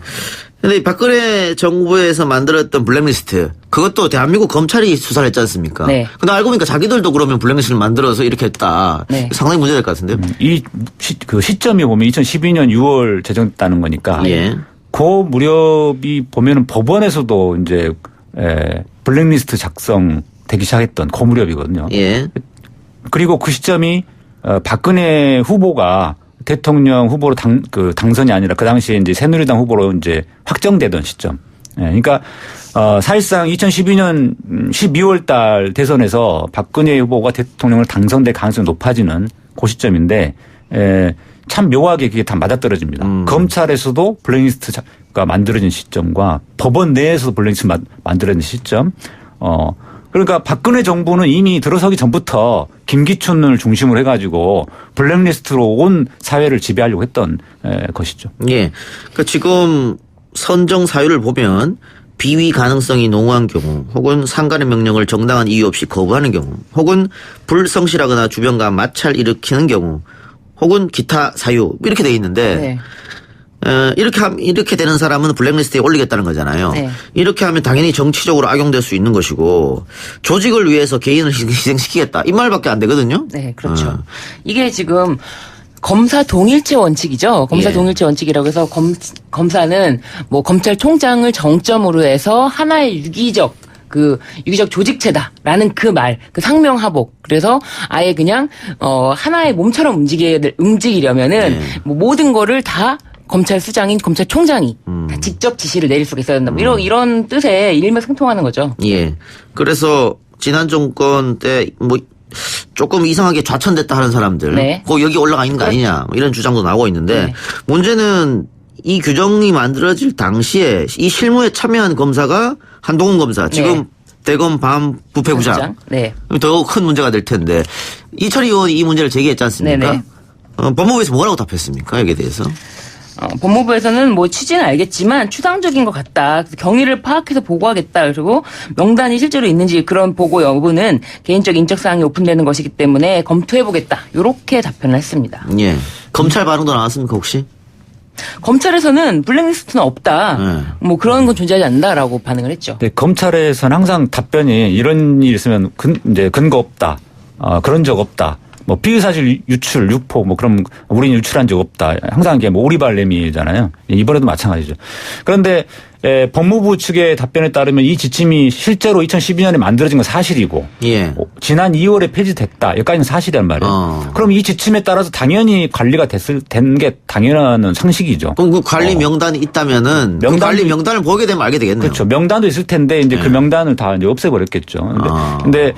근데 박근혜 정부에서 만들었던 블랙리스트 그것도 대한민국 검찰이 수사를 했지 않습니까? 네. 근데 알고 보니까 자기들도 그러면 블랙리스트를 만들어서 이렇게 했다. 네. 상당히 문제될 것 같은데요. 그 시점이 보면 2012년 6월 제정됐다는 거니까. 예. 그 무렵이 보면은 법원에서도 이제 블랙리스트 작성되기 시작했던 그 무렵이거든요. 예. 그리고 그 시점이 박근혜 후보가 대통령 후보로 당선이 아니라 그 당시에 이제 새누리당 후보로 이제 확정되던 시점. 예, 그러니까 사실상 2012년 12월 달 대선에서 박근혜 후보가 대통령을 당선될 가능성이 높아지는 그 시점인데 참 묘하게 그게 다 맞아떨어집니다. 검찰에서도 블랙리스트가 만들어진 시점과 법원 내에서도 블랙리스트 만들어진 시점. 그러니까 박근혜 정부는 이미 들어서기 전부터 김기춘을 중심으로 해가지고 블랙리스트로 온 사회를 지배하려고 했던 것이죠. 예. 그러니까 지금 선정 사유를 보면 비위 가능성이 농후한 경우 혹은 상관의 명령을 정당한 이유 없이 거부하는 경우 혹은 불성실하거나 주변과 마찰 일으키는 경우 혹은 기타 사유 이렇게 돼 있는데 네. 이렇게 되는 사람은 블랙리스트에 올리겠다는 거잖아요. 네. 이렇게 하면 당연히 정치적으로 악용될 수 있는 것이고 조직을 위해서 개인을 희생시키겠다 이 말밖에 안 되거든요. 네, 그렇죠. 이게 지금 검사 동일체 원칙이죠. 검사 예. 동일체 원칙이라고 해서 검사는 뭐 검찰총장을 정점으로 해서 하나의 유기적 조직체다라는 그 말, 그 상명하복. 그래서 아예 그냥 하나의 몸처럼 움직이려면은 뭐 모든 거를 다 검찰수장인 검찰총장이 다 직접 지시를 내릴 수가 있어야 된다. 이런 뜻에 일맥상통하는 거죠. 예. 그래서 지난 정권 때 뭐 조금 이상하게 좌천됐다 하는 사람들, 네. 여기 올라가 있는 거 아니냐 뭐 이런 주장도 나오고 있는데 네. 문제는 이 규정이 만들어질 당시에 이 실무에 참여한 검사가 한동훈 검사, 지금 네. 대검 부패부장, 네. 더 큰 문제가 될 텐데 이철희 의원이 이 문제를 제기했지 않습니까? 네네. 법무부에서 뭐라고 답했습니까? 여기에 대해서? 법무부에서는 뭐 취지는 알겠지만 추상적인 것 같다. 그래서 경위를 파악해서 보고하겠다. 그리고 명단이 실제로 있는지 그런 보고 여부는 개인적 인적 사항이 오픈되는 것이기 때문에 검토해보겠다. 이렇게 답변을 했습니다. 예. 검찰 반응도 나왔습니까 혹시? 검찰에서는 블랙리스트는 없다. 뭐 그런 건 존재하지 않는다라고 반응을 했죠. 네, 검찰에서는 항상 답변이 이런 일이 있으면 이제 근거 없다. 그런 적 없다. 뭐 피의사실 유출, 유포 뭐 그럼 우리는 유출한 적 없다. 항상 이게 뭐 오리발내미잖아요. 이번에도 마찬가지죠. 그런데 법무부 측의 답변에 따르면 이 지침이 실제로 2012년에 만들어진 건 사실이고 예. 지난 2월에 폐지됐다. 여기까지는 사실이란 말이에요. 그럼 이 지침에 따라서 당연히 관리가 된 게 당연한 상식이죠. 그럼 그 관리 명단이 있다면은 그 관리 명단을 보게 되면 알게 되겠네요. 그렇죠. 명단도 있을 텐데 이제 그 명단을 다 이제 없애버렸겠죠. 근데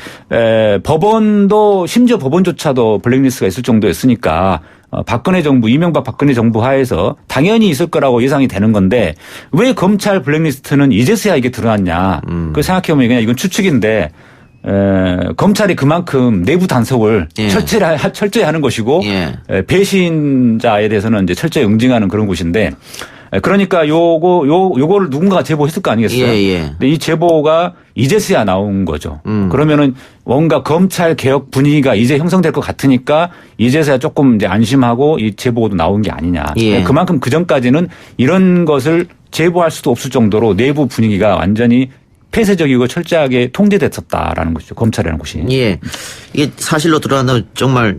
법원도 심지어 법원조차도 블랙리스트가 있을 정도였으니까 박근혜 정부, 이명박 박근혜 정부 하에서 당연히 있을 거라고 예상이 되는 건데 왜 검찰 블랙리스트는 이제서야 이게 드러났냐. 그걸 생각해보면 그냥 이건 추측인데 검찰이 그만큼 내부 단속을 예. 철저히 하는 것이고 예. 배신자에 대해서는 이제 철저히 응징하는 그런 곳인데 그러니까 요거를 누군가가 제보했을 거 아니겠어요? 예. 근데 이 제보가 이제서야 나온 거죠. 그러면은 뭔가 검찰 개혁 분위기가 이제 형성될 것 같으니까 이제서야 조금 이제 안심하고 이 제보도 나온 게 아니냐. 예. 그만큼 그 전까지는 이런 것을 제보할 수도 없을 정도로 내부 분위기가 완전히 폐쇄적이고 철저하게 통제됐었다라는 것이죠. 검찰이라는 곳이. 예. 이게 사실로 드러난다면 정말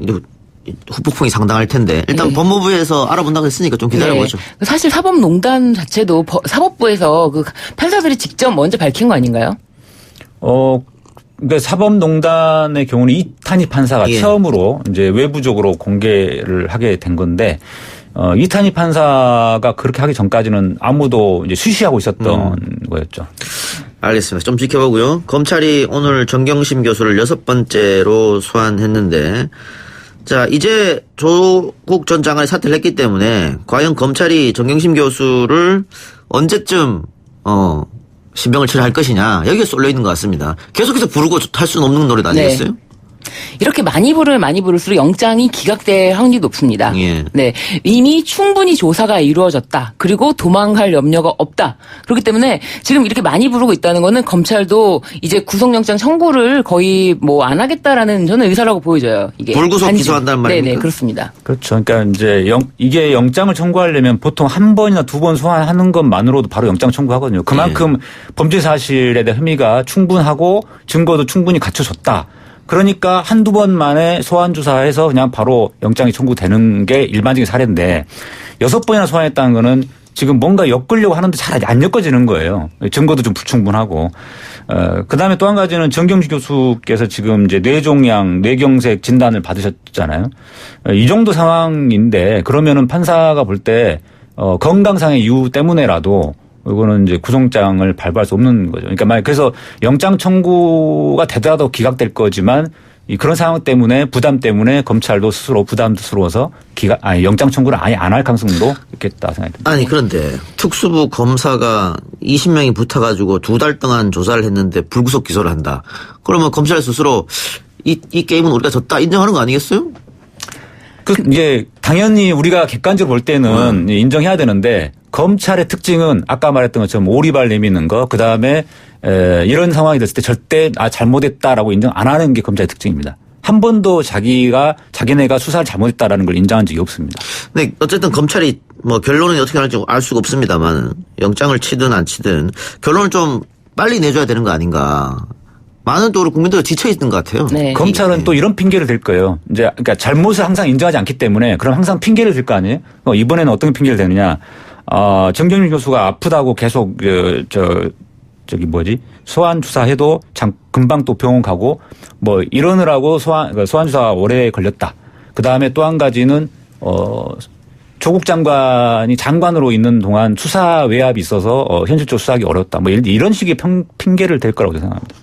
후폭풍이 상당할 텐데 일단 네. 법무부에서 알아본다고 했으니까 좀 기다려보죠. 네. 사실 사법농단 자체도 사법부에서 그 판사들이 직접 먼저 밝힌 거 아닌가요? 그러니까 사법농단의 경우는 이탄희 판사가 예. 처음으로 이제 외부적으로 공개를 하게 된 건데 이탄희 판사가 그렇게 하기 전까지는 아무도 이제 수시하고 있었던 거였죠. 알겠습니다. 좀 지켜보고요. 검찰이 오늘 정경심 교수를 6번째로 소환했는데 자 이제 조국 전 장관이 사퇴를 했기 때문에 과연 검찰이 정경심 교수를 언제쯤 신병을 처리할 것이냐 여기에 쏠려 있는 것 같습니다. 계속해서 부르고 할 수는 없는 노래 아니겠어요? 네. 이렇게 많이 부를수록 영장이 기각될 확률이 높습니다. 예. 네. 이미 충분히 조사가 이루어졌다. 그리고 도망갈 염려가 없다. 그렇기 때문에 지금 이렇게 많이 부르고 있다는 거는 검찰도 이제 구속영장 청구를 거의 뭐 안 하겠다라는 저는 의사라고 보여져요. 이게. 불구속 기소한다는 말입니까? 네네, 그렇습니다. 그렇죠. 그러니까 이제 이게 영장을 청구하려면 보통 한 번이나 두 번 소환하는 것만으로도 바로 영장 청구하거든요. 그만큼 범죄 사실에 대한 혐의가 충분하고 증거도 충분히 갖춰졌다. 그러니까 한두 번 만에 소환 조사해서 그냥 바로 영장이 청구되는 게 일반적인 사례인데 6번이나 소환했다는 거는 지금 뭔가 엮으려고 하는데 잘 안 엮어지는 거예요. 증거도 좀 불충분하고. 그다음에 또 한 가지는 정경주 교수께서 지금 이제 뇌종양, 뇌경색 진단을 받으셨잖아요. 이 정도 상황인데 그러면은 판사가 볼 때 건강상의 이유 때문에라도 이거는 이제 구속장을 발부할 수 없는 거죠. 그러니까 그래서 영장 청구가 되더라도 기각될 거지만 그런 상황 때문에 부담 때문에 검찰도 스스로 부담스러워서 영장 청구를 아예 안 할 가능성도 있겠다 생각이 듭니다. 아니 그런데 특수부 검사가 20명이 붙어가지고 2달 동안 조사를 했는데 불구속 기소를 한다. 그러면 검찰 스스로 이 게임은 우리가 졌다 인정하는 거 아니겠어요? 이제 당연히 우리가 객관적으로 볼 때는 인정해야 되는데 검찰의 특징은 아까 말했던 것처럼 오리발 내미는 거 그다음에 이런 상황이 됐을 때 절대 잘못했다라고 인정 안 하는 게 검찰의 특징입니다. 한 번도 자기네가 수사를 잘못했다라는 걸 인정한 적이 없습니다. 네, 어쨌든 검찰이 뭐 결론이 어떻게 날지 알 수가 없습니다만 영장을 치든 안 치든 결론을 좀 빨리 내줘야 되는 거 아닌가. 많은 또 우리 국민들이 지쳐 있는 것 같아요. 네. 검찰은 또 이런 핑계를 댈 거예요. 이제 그러니까 잘못을 항상 인정하지 않기 때문에 그럼 항상 핑계를 댈 거 아니에요. 이번에는 어떤 핑계를 대느냐. 정경준 교수가 아프다고 계속 소환 주사해도 금방 또 병원 가고 뭐 이러느라고 소환 주사가 오래 걸렸다. 그 다음에 또 한 가지는 조국 장관이 장관으로 있는 동안 수사 외압이 있어서 현실적으로 수사하기 어렵다. 뭐 이런 식의 핑계를 댈 거라고 생각합니다.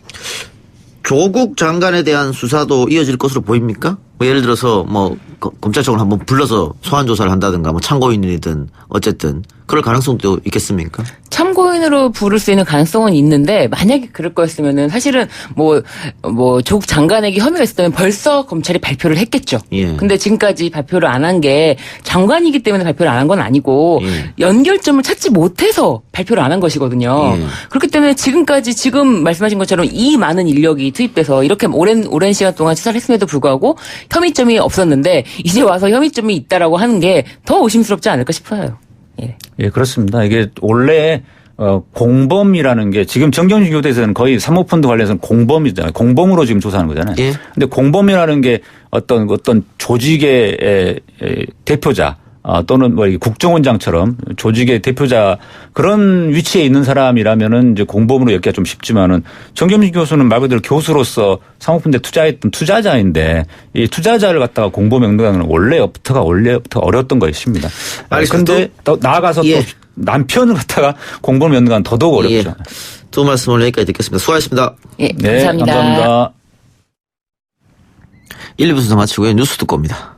조국 장관에 대한 수사도 이어질 것으로 보입니까? 뭐 예를 들어서 뭐 검찰청을 한번 불러서 소환 조사를 한다든가 뭐 참고인이든 어쨌든 그럴 가능성도 있겠습니까? 참고인으로 부를 수 있는 가능성은 있는데 만약에 그럴 거였으면은 사실은 뭐 조국 장관에게 혐의가 있었다면 벌써 검찰이 발표를 했겠죠. 예. 근데 지금까지 발표를 안 한 게 장관이기 때문에 발표를 안 한 건 아니고 예. 연결점을 찾지 못해서 발표를 안 한 것이거든요. 예. 그렇기 때문에 지금 말씀하신 것처럼 이 많은 인력이 투입돼서 이렇게 오랜 시간 동안 수사를 했음에도 불구하고 혐의점이 없었는데 이제 와서 혐의점이 있다라고 하는 게 더 의심스럽지 않을까 싶어요. 예. 예, 그렇습니다. 이게 원래 공범이라는 게 지금 정경준 교대에서는 거의 사모펀드 관련해서는 공범이잖아요. 공범으로 지금 조사하는 거잖아요. 예. 근데 공범이라는 게 어떤 조직의 대표자 또는 뭐 국정원장처럼 조직의 대표자 그런 위치에 있는 사람이라면은 이제 공범으로 엮기가 좀 쉽지만은 정경준 교수는 말 그대로 교수로서 사모펀드에 투자했던 투자자인데 이 투자자를 갖다가 공범 연관하는 건 원래부터 어려웠던 것입니다. 그런데 또 나아가서 예. 또 남편을 갖다가 공범 연관 더더욱 어렵죠. 예. 두 말씀을 여기까지 듣겠습니다. 수고하셨습니다. 예, 네, 감사합니다. 감사합니다. 1, 2부 순서 마치고요. 뉴스 듣고 옵니다.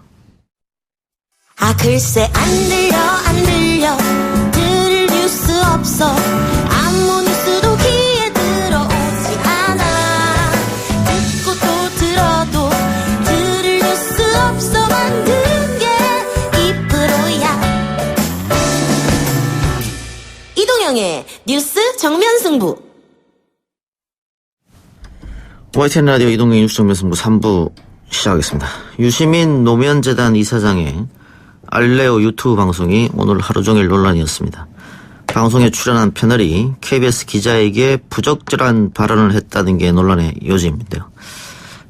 글쎄 안 들려 들을 뉴스 없어 아무 뉴스도 귀에 들어오지 않아 듣고 또 들어도 들을 뉴스 없어 만든 게 이 프로야 이동영의 뉴스 정면 승부 YTN 라디오 이동경 뉴스 정면승부 3부 시작하겠습니다. 유시민 노면재단 이사장의 알레오 유튜브 방송이 오늘 하루 종일 논란이었습니다. 방송에 출연한 패널이 KBS 기자에게 부적절한 발언을 했다는 게 논란의 요지인데요.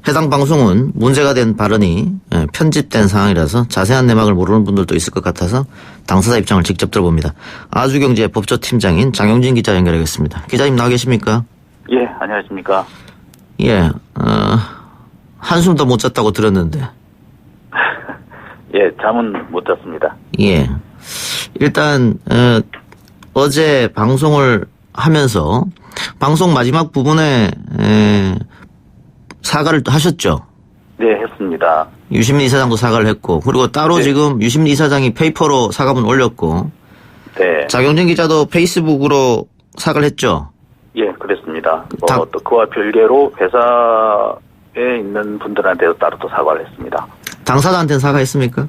해당 방송은 문제가 된 발언이 편집된 상황이라서 자세한 내막을 모르는 분들도 있을 것 같아서 당사자 입장을 직접 들어봅니다. 아주경제 법조팀장인 장영진 기자 연결하겠습니다. 기자님 나와 계십니까? 예, 안녕하십니까. 예, 한숨도 못 잤다고 들었는데. 예, 잠은 못 잤습니다. 예. 일단, 어제 방송을 하면서 방송 마지막 부분에 사과를 하셨죠? 네, 했습니다. 유시민 이사장도 사과를 했고, 그리고 따로 네. 지금 유시민 이사장이 페이퍼로 사과문 올렸고, 네. 장영진 기자도 페이스북으로 사과를 했죠? 예, 그랬습니다. 또 그와 별개로 회사에 있는 분들한테도 따로 또 사과를 했습니다. 당사자한테는 사과했습니까?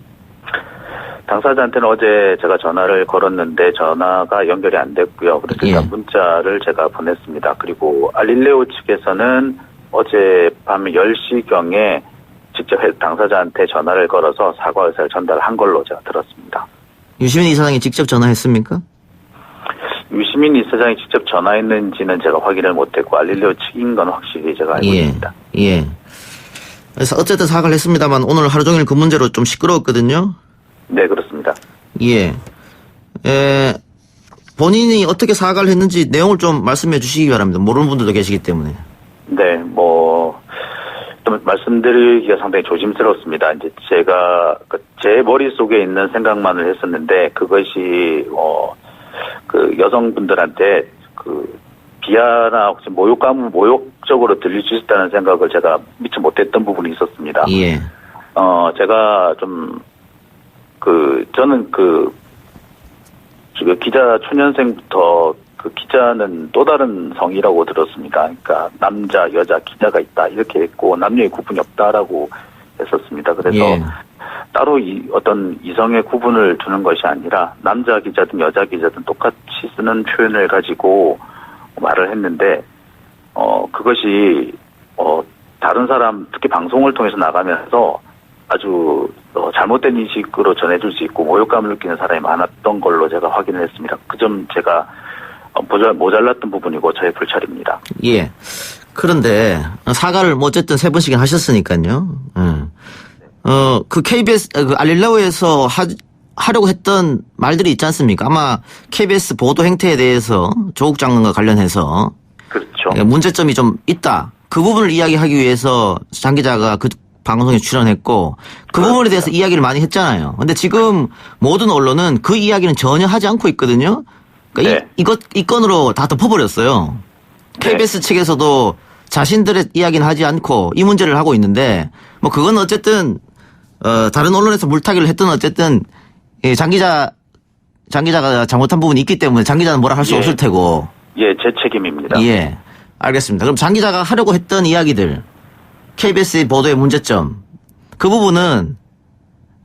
당사자한테는 어제 제가 전화를 걸었는데 전화가 연결이 안 됐고요. 그래서 일단 문자를 제가 보냈습니다. 그리고 알릴레오 측에서는 어제 밤 10시경에 직접 당사자한테 전화를 걸어서 사과 의사를 전달한 걸로 제가 들었습니다. 유시민 이사장이 직접 전화했습니까? 유시민 이사장이 직접 전화했는지는 제가 확인을 못했고 알릴레오 측인 건 확실히 제가 알고 있습니다. 예. 그래서 어쨌든 사과를 했습니다만 오늘 하루 종일 그 문제로 좀 시끄러웠거든요. 네, 그렇습니다. 예. 본인이 어떻게 사과를 했는지 내용을 좀 말씀해 주시기 바랍니다. 모르는 분들도 계시기 때문에. 네, 좀 말씀드리기가 상당히 조심스럽습니다. 이제 제가 제 머릿속에 있는 생각만을 했었는데 그것이 그 여성분들한테 그 비하나 혹시 모욕적으로 들릴 수 있다는 생각을 제가 미처 못했던 부분이 있었습니다. 예. 제가 저는 기자 초년생부터 그 기자는 또 다른 성이라고 들었습니다. 그러니까 남자, 여자 기자가 있다 이렇게 했고 남녀의 구분이 없다라고 했었습니다. 그래서 예. 따로 어떤 이성의 구분을 두는 것이 아니라 남자 기자든 여자 기자든 똑같이 쓰는 표현을 가지고 말을 했는데 그것이 다른 사람 특히 방송을 통해서 나가면서 아주 잘못된 인식으로 전해줄 수 있고 모욕감을 느끼는 사람이 많았던 걸로 제가 확인을 했습니다. 그 점 제가 모자랐던 부분이고 저의 불찰입니다. 예. 그런데 사과를 뭐 어쨌든 3번씩은 하셨으니까요. 그 KBS 알릴라오에서 하려고 했던 말들이 있지 않습니까? 아마 KBS 보도 행태에 대해서 조국 장관과 관련해서 그렇죠. 문제점이 좀 있다. 그 부분을 이야기하기 위해서 장 기자가 그 방송에 출연했고 그 부분에 대해서 이야기를 많이 했잖아요. 근데 지금 모든 언론은 그 이야기는 전혀 하지 않고 있거든요. 그러니까 네. 이 건으로 다 덮어버렸어요. 네. KBS 측에서도 자신들의 이야기는 하지 않고 이 문제를 하고 있는데 뭐 그건 어쨌든 다른 언론에서 물타기를 했던 어쨌든 장 기자가 잘못한 부분이 있기 때문에 장 기자는 뭐라 할 수 없을 테고. 예, 제 책임입니다. 예, 알겠습니다. 그럼 장 기자가 하려고 했던 이야기들, KBS의 보도의 문제점, 그 부분은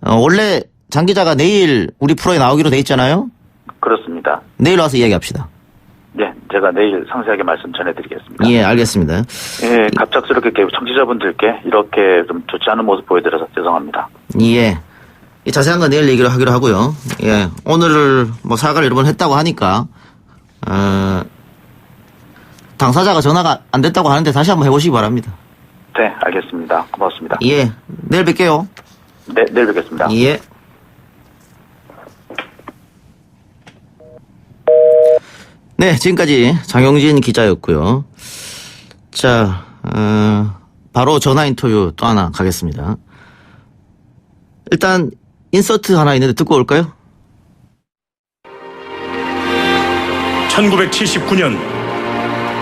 원래 장 기자가 내일 우리 프로에 나오기로 돼 있잖아요. 그렇습니다. 내일 와서 이야기합시다. 예, 제가 내일 상세하게 말씀 전해드리겠습니다. 예, 알겠습니다. 예, 갑작스럽게 청취자분들께 이렇게 좀 좋지 않은 모습 보여드려서 죄송합니다. 예. 이 자세한 건 내일 얘기를 하기로 하고요. 예. 오늘 뭐 사과를 여러 번 했다고 하니까, 당사자가 전화가 안 됐다고 하는데 다시 한번 해보시기 바랍니다. 네, 알겠습니다. 고맙습니다. 예. 내일 뵐게요. 네, 내일 뵙겠습니다. 예. 네, 지금까지 장영진 기자였고요. 자, 바로 전화 인터뷰 또 하나 가겠습니다. 일단 인서트 하나 있는데 듣고 올까요? 1979년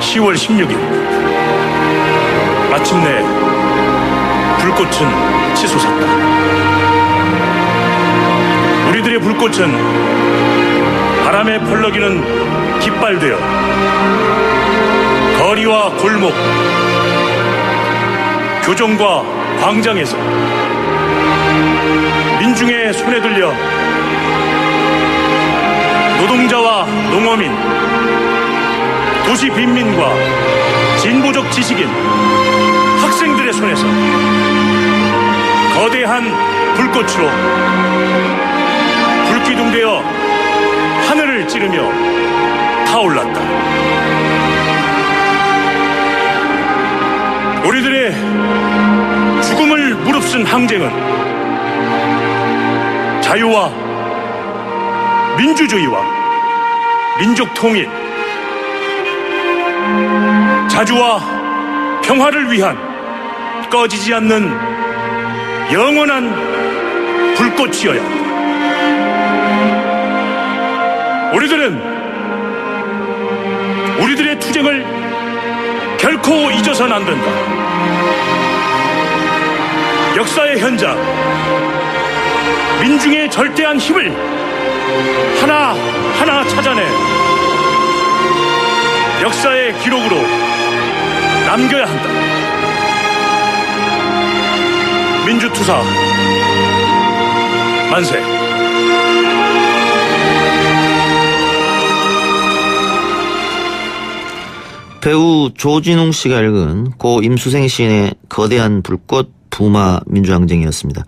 10월 16일 마침내 불꽃은 치솟았다. 우리들의 불꽃은 바람에 펄럭이는 깃발되어 거리와 골목, 교정과 광장에서 민중의 손에 들려 노동자와 농어민, 도시 빈민과 진보적 지식인, 학생들의 손에서 거대한 불꽃으로 불기둥되어 하늘을 찌르며 타올랐다. 우리들의 죽음을 무릅쓴 항쟁은 자유와 민주주의와 민족 통일, 자주와 평화를 위한 꺼지지 않는 영원한 불꽃이어야 한다. 우리들은 우리들의 투쟁을 결코 잊어서는 안 된다. 역사의 현장, 민중의 절대한 힘을 하나하나 찾아내 역사의 기록으로 남겨야 한다. 민주투사 만세. 배우 조진웅 씨가 읽은 고 임수생 시인의 거대한 불꽃 부마 민주항쟁이었습니다.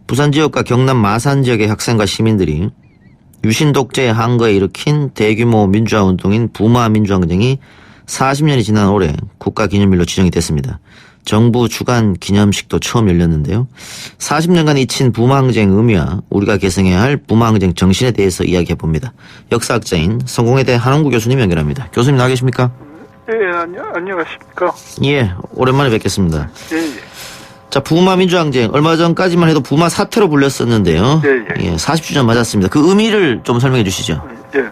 부산 지역과 경남 마산 지역의 학생과 시민들이 유신 독재의 항거에 일으킨 대규모 민주화 운동인 부마 민주항쟁이 40년이 지난 올해 국가기념일로 지정이 됐습니다. 정부 주관 기념식도 처음 열렸는데요. 40년간 잊힌 부마항쟁 의미와 우리가 계승해야 할 부마항쟁 정신에 대해서 이야기해봅니다. 역사학자인 성공회대 한홍구 교수님 연결합니다. 교수님 나와 계십니까? 예, 안녕하십니까? 예, 오랜만에 뵙겠습니다. 예. 자, 부마 민주항쟁 얼마 전까지만 해도 부마 사태로 불렸었는데요. 예. 40주년 맞았습니다. 그 의미를 좀 설명해 주시죠. 예.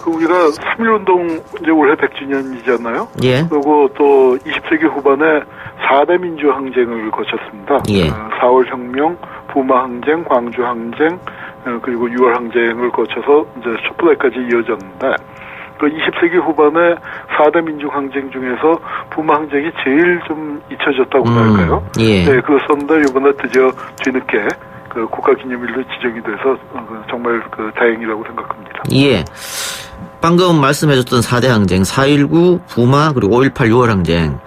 우리가 3.1운동 이제 올해 100주년이잖아요. 예. 그리고 또 20세기 후반에 4대 민주항쟁을 거쳤습니다. 예. 4월 혁명, 부마항쟁, 광주항쟁, 그리고 6월 항쟁을 거쳐서 이제 촛불대까지 이어졌는데, 그 20세기 후반에 4대 민중항쟁 중에서 부마항쟁이 제일 좀 잊혀졌다고 할까요? 예. 네, 그렇습니다. 이번에 드디어 뒤늦게 그 국가기념일로 지정이 돼서 정말 그 다행이라고 생각합니다. 예. 방금 말씀해줬던 4대 항쟁, 4.19, 부마, 그리고 5.18, 6월 항쟁.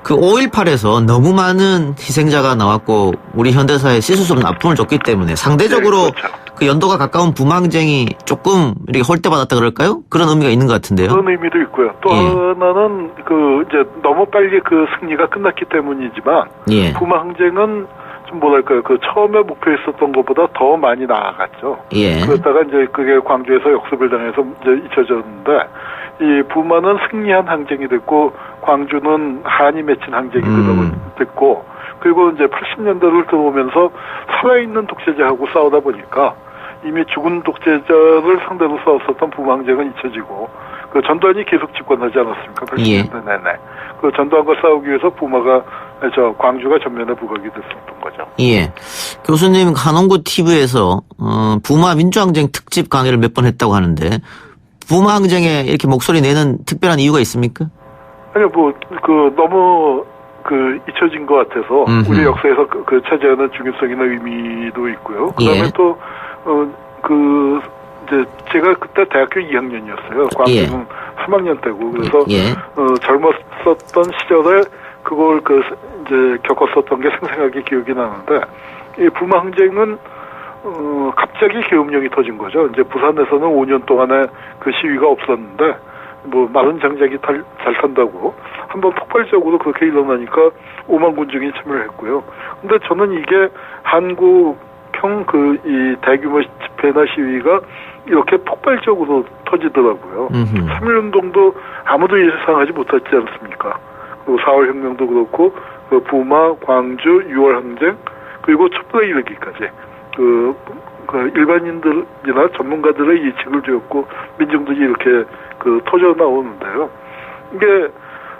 그 5.18에서 너무 많은 희생자가 나왔고, 우리 현대사에 씻을 수 없는 아픔을 줬기 때문에 상대적으로 네, 그렇죠. 그 연도가 가까운 부마항쟁이 조금 이렇게 홀대받았다 그럴까요? 그런 의미가 있는 것 같은데요. 그런 의미도 있고요. 또 하나는 그 이제 너무 빨리 그 승리가 끝났기 때문이지만, 예. 부마항쟁은 좀 뭐랄까요, 그 처음에 목표했었던 것보다 더 많이 나아갔죠. 예. 그러다가 이제 그게 광주에서 역습을 당해서 이제 잊혀졌는데, 이 부마는 승리한 항쟁이 됐고, 광주는 한이 맺힌 항쟁이 됐고, 그리고 이제 80년대를 들어오면서 살아있는 독재자하고 싸우다 보니까 이미 죽은 독재자를 상대로 싸웠었던 부마항쟁은 잊혀지고, 그 전두환이 계속 집권하지 않았습니까? 80년대 내내. 그 전두환과 싸우기 위해서 광주가 전면에 부각이 됐었던 거죠. 예. 교수님, 한홍구 TV에서, 부마 민주항쟁 특집 강의를 몇 번 했다고 하는데, 부마항쟁에 이렇게 목소리 내는 특별한 이유가 있습니까? 아니요, 너무, 잊혀진 것 같아서, 우리 역사에서 차지하는 중요성이나 의미도 있고요. 그 다음에 또, 이제, 제가 그때 대학교 2학년이었어요. 광주는 3학년 때고, 그래서, 젊었었던 시절에 그걸 이제 겪었었던 게 생생하게 기억이 나는데, 이 부마항쟁은, 갑자기 계엄령이 터진 거죠. 이제 부산에서는 5년 동안에 그 시위가 없었는데, 마른 장작이 잘 탄다고 한번 폭발적으로 그렇게 일어나니까 5만 군중이 참여를 했고요. 근데 저는 이게 한국형 이 대규모 집회나 시위가 이렇게 폭발적으로 터지더라고요. 3.1운동도 아무도 예상하지 못했지 않습니까? 그리고 4월 혁명도 그렇고, 그 부마, 광주, 6월 항쟁, 그리고 촛불에 이르기까지 그 일반인들이나 전문가들의 예측을 뒤엎고 민중들이 이렇게 터져 나오는데요. 이게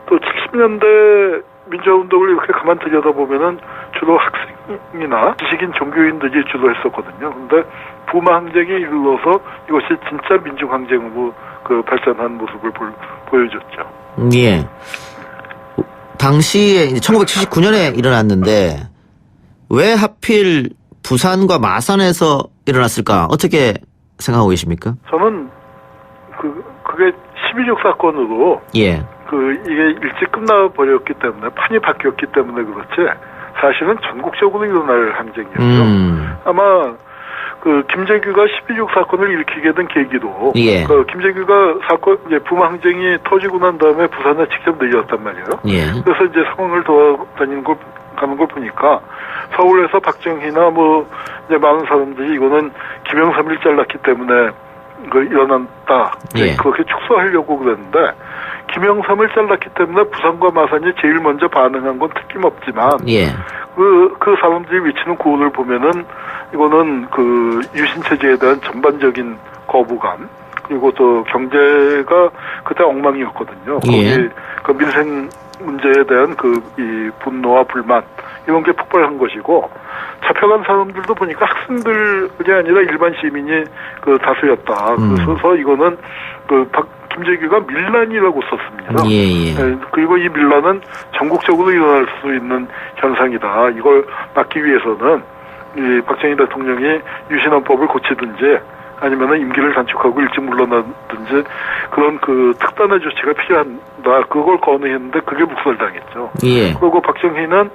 또 70년대 민주화운동을 이렇게 가만 들여다보면은 주로 학생이나 지식인 종교인들이 주로 했었거든요. 근데 부마항쟁이 이르러서 이것이 진짜 민중항쟁으로 발전한 모습을 보여줬죠. 예. 당시에 1979년에 일어났는데 왜 하필 부산과 마산에서 일어났을까? 어떻게 생각하고 계십니까? 저는 그게 12.6 사건으로 이게 일찍 끝나버렸기 때문에 판이 바뀌었기 때문에 그렇지 사실은 전국적으로 일어날 항쟁이었죠. 아마 김재규가 12.6 사건을 일으키게 된 계기도 김재규가 이제 부마항쟁이 터지고 난 다음에 부산에 직접 내렸단 말이에요. 그래서 이제 상황을 가는 걸 보니까 서울에서 박정희나 이제 많은 사람들이 이거는 김영삼을 잘랐기 때문에 일어났다. 그렇게 축소하려고 그랬는데, 김영삼을 잘랐기 때문에 부산과 마산이 제일 먼저 반응한 건 틀림없지만, 그 사람들이 외치는 구호를 보면은, 이거는 유신체제에 대한 전반적인 거부감, 그리고 또 경제가 그때 엉망이었거든요. 거기 민생 문제에 대한 이 분노와 불만, 이런 게 폭발한 것이고, 잡혀간 사람들도 보니까 학생들이 아니라 일반 시민이 다수였다. 그래서 이거는 김재규가 밀란이라고 썼습니다. 그리고 이 밀란은 전국적으로 일어날 수 있는 현상이다. 이걸 막기 위해서는 이 박정희 대통령이 유신헌법을 고치든지 아니면은 임기를 단축하고 일찍 물러나든지 그런 특단의 조치가 필요하다. 그걸 건의했는데 그게 묵살당했죠. 그리고 박정희는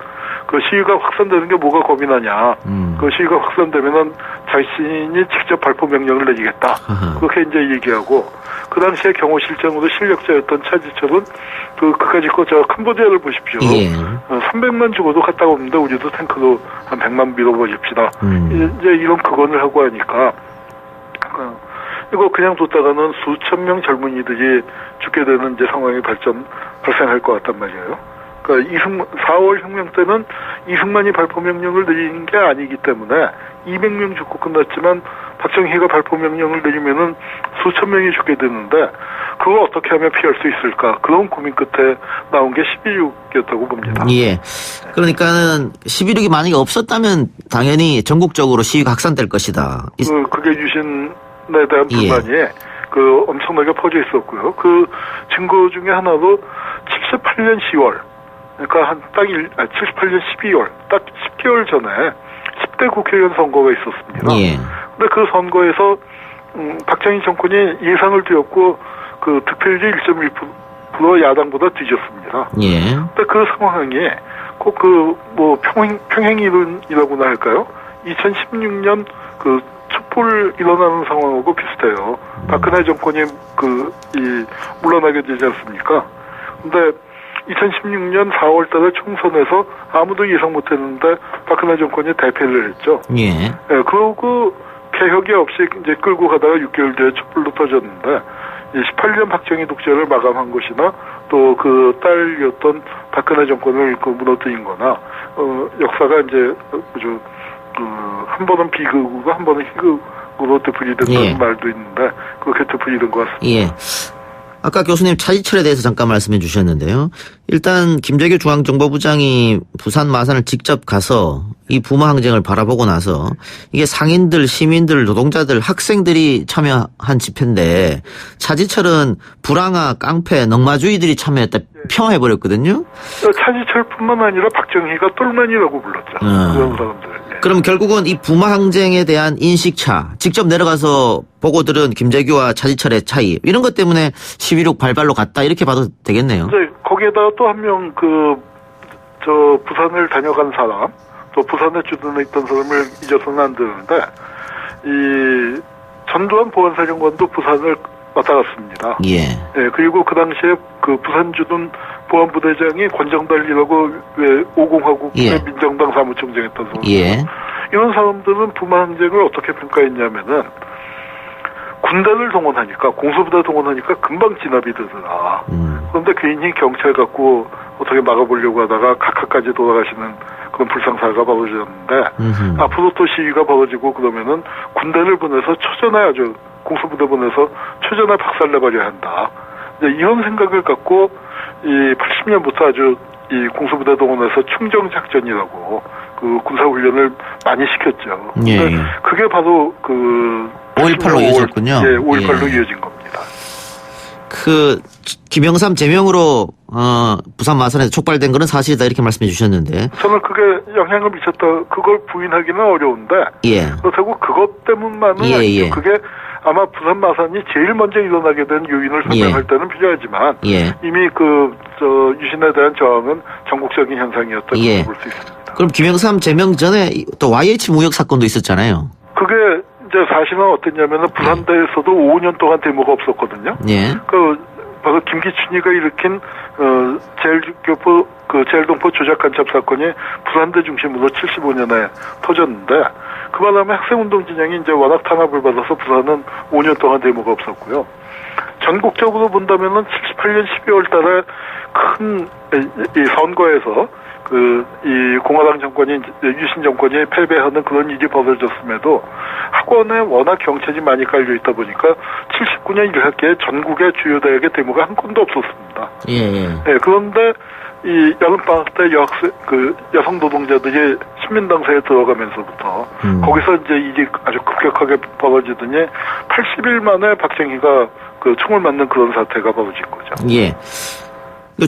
그 시위가 확산되는 게 뭐가 겁이 나냐. 그 시위가 확산되면은 자신이 직접 발포 명령을 내리겠다. 그렇게 이제 얘기하고, 그 당시에 경호실장으로 실력자였던 차지철은 그까짓 거 저 캄보디아를 보십시오. 300만 죽어도 갔다 오는데 우리도 탱크도 한 100만 밀어버립시다. 이제 이런 극언을 하고 하니까, 이거 그냥 뒀다가는 수천 명 젊은이들이 죽게 되는 이제 상황이 발생할 것 같단 말이에요. 그러니까 4월 혁명 때는 이승만이 발포 명령을 내린 게 아니기 때문에 200명 죽고 끝났지만 박정희가 발포 명령을 내리면은 수천 명이 죽게 되는데 그걸 어떻게 하면 피할 수 있을까? 그런 고민 끝에 나온 게 11.6이었다고 봅니다. 예. 그러니까는 11.6이 만약에 없었다면 당연히 전국적으로 시위가 확산될 것이다. 그게 유신에 대한 불만이 그 엄청나게 퍼져 있었고요. 그 증거 중에 하나도 78년 10월, 그러니까 78년 12월, 딱 10개월 전에 10대 국회의원 선거가 있었습니다. 예. 근데 그 선거에서 박정희 정권이 예상을 뒤엎고 그 득표율이 1.1% 야당보다 뒤졌습니다. 예. 근데 그 상황이 꼭 그 뭐 평행이론이라고나 할까요? 2016년 그 촛불 일어나는 상황하고 비슷해요. 박근혜 정권이 물러나게 되지 않습니까? 근데 2016년 4월 달에 총선에서 아무도 예상 못 했는데 박근혜 정권이 대패를 했죠. 예. 그러고 개혁이 없이 이제 끌고 가다가 6개월 뒤에 촛불로 터졌는데 18년 박정희 독재를 마감한 것이나 또 그 딸이었던 박근혜 정권을 무너뜨린 거나 역사가 이제 한 번은 비극이고 한 번은 희극으로 되풀이된다는 말도 있는데 그렇게 되풀이된 것 같습니다. 예. 아까 교수님 차지철에 대해서 잠깐 말씀해 주셨는데요. 일단 김재규 중앙정보부장이 부산 마산을 직접 가서 이 부마 항쟁을 바라보고 나서 이게 상인들, 시민들, 노동자들, 학생들이 참여한 집회인데 차지철은 불황아, 깡패, 넉마주의들이 참여했다 평화해버렸거든요. 차지철뿐만 아니라 박정희가 똘만이라고 불렀죠. 그런 사람들. 그럼 결국은 이 부마 항쟁에 대한 인식차, 직접 내려가서 보고 들은 김재규와 차지철의 차이, 이런 것 때문에 11.6 발발로 갔다 이렇게 봐도 되겠네요. 이제 거기에다가 또 한 명 부산을 다녀간 사람, 또 부산에 주둔해 있던 사람을 잊어서는 안 되는데, 이 전두환 보안사령관도 부산을 왔다 갔습니다. 예. 그리고 그 당시에 그 부산 주둔 보안부대장이 권정달이라고 왜 오공화국 민정당 사무총장 했던 사람. 예. 이런 사람들은 부마 항쟁을 어떻게 평가했냐면은 군대를 동원하니까, 공수부대 동원하니까 금방 진압이 되더라. 그런데 괜히 경찰 갖고 어떻게 막아보려고 하다가 각하까지 돌아가시는 그런 불상사가 벌어졌는데, 앞으로 또 시위가 벌어지고 그러면은 군대를 보내서 초전에 아주 공수부대 보내서 초전에 박살내버려야 한다. 이런 생각을 갖고 이 80년부터 아주 이 공수부대 동원해서 충정작전이라고 그 군사훈련을 많이 시켰죠. 예. 그게 바로 그 5.18로 이어졌군요. 5.18로 이어진 겁니다. 김영삼 제명으로 부산 마산에서 촉발된 것은 사실이다 이렇게 말씀해 주셨는데, 저는 그게 영향을 미쳤다, 그걸 부인하기는 어려운데, 그렇다고 그것 때문만은 아니죠. 그게 아마 부산 마산이 제일 먼저 일어나게 된 요인을 설명할 때는 필요하지만, 이미 유신에 대한 저항은 전국적인 현상이었다고 볼 수 있습니다. 그럼 김영삼 제명 전에 또 YH 무역 사건도 있었잖아요. 그게 이제 사실은 어땠냐면은 부산대에서도 5년 동안 데모가 없었거든요. 바로 김기춘이가 일으킨 제일동포 조작 간첩 사건이 부산대 중심으로 75년에 터졌는데, 그 바람에 학생운동 진영이 이제 워낙 탄압을 받아서 부산은 5년 동안 데모가 없었고요. 전국적으로 본다면은 78년 12월 달에 큰 이 선거에서 이 공화당 정권이, 유신 정권이 패배하는 그런 일이 벌어졌음에도 학원에 워낙 경찰이 많이 깔려 있다 보니까 79년 1학기에 전국의 주요 대학의 데모가 한 건도 없었습니다. 그런데 이 여름방학 때 여성 노동자들이 신민당사에 들어가면서부터 거기서 이제 일이 아주 급격하게 벌어지더니 80일 만에 박정희가 총을 맞는 그런 사태가 벌어진 거죠.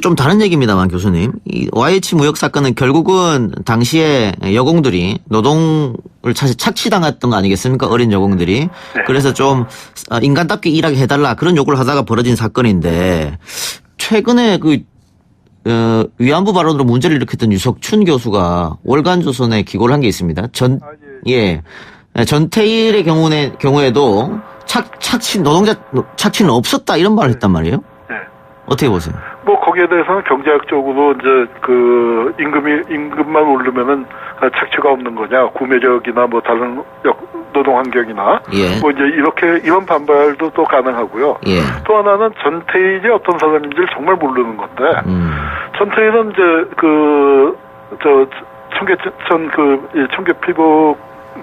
좀 다른 얘기입니다만 교수님, 이 YH 무역 사건은 결국은 당시에 여공들이 노동을 착취당했던 거 아니겠습니까? 어린 여공들이. 그래서 좀 인간답게 일하게 해달라 그런 요구를 하다가 벌어진 사건인데, 최근에 위안부 발언으로 문제를 일으켰던 유석춘 교수가 월간조선에 기고를 한 게 있습니다. 전태일의 경우에도 노동자 착취는 없었다 이런 말을 했단 말이에요. 네. 어떻게 보세요? 뭐 거기에 대해서는 경제학적으로 이제 그 임금만 오르면은 착취가 없는 거냐, 구매력이나 뭐 다른 노동 환경이나 예. 뭐 이제 이런 반발도 또 가능하고요. 예. 또 하나는 전태일이 어떤 사람인지를 정말 모르는 건데 전태일은 이제 청계피복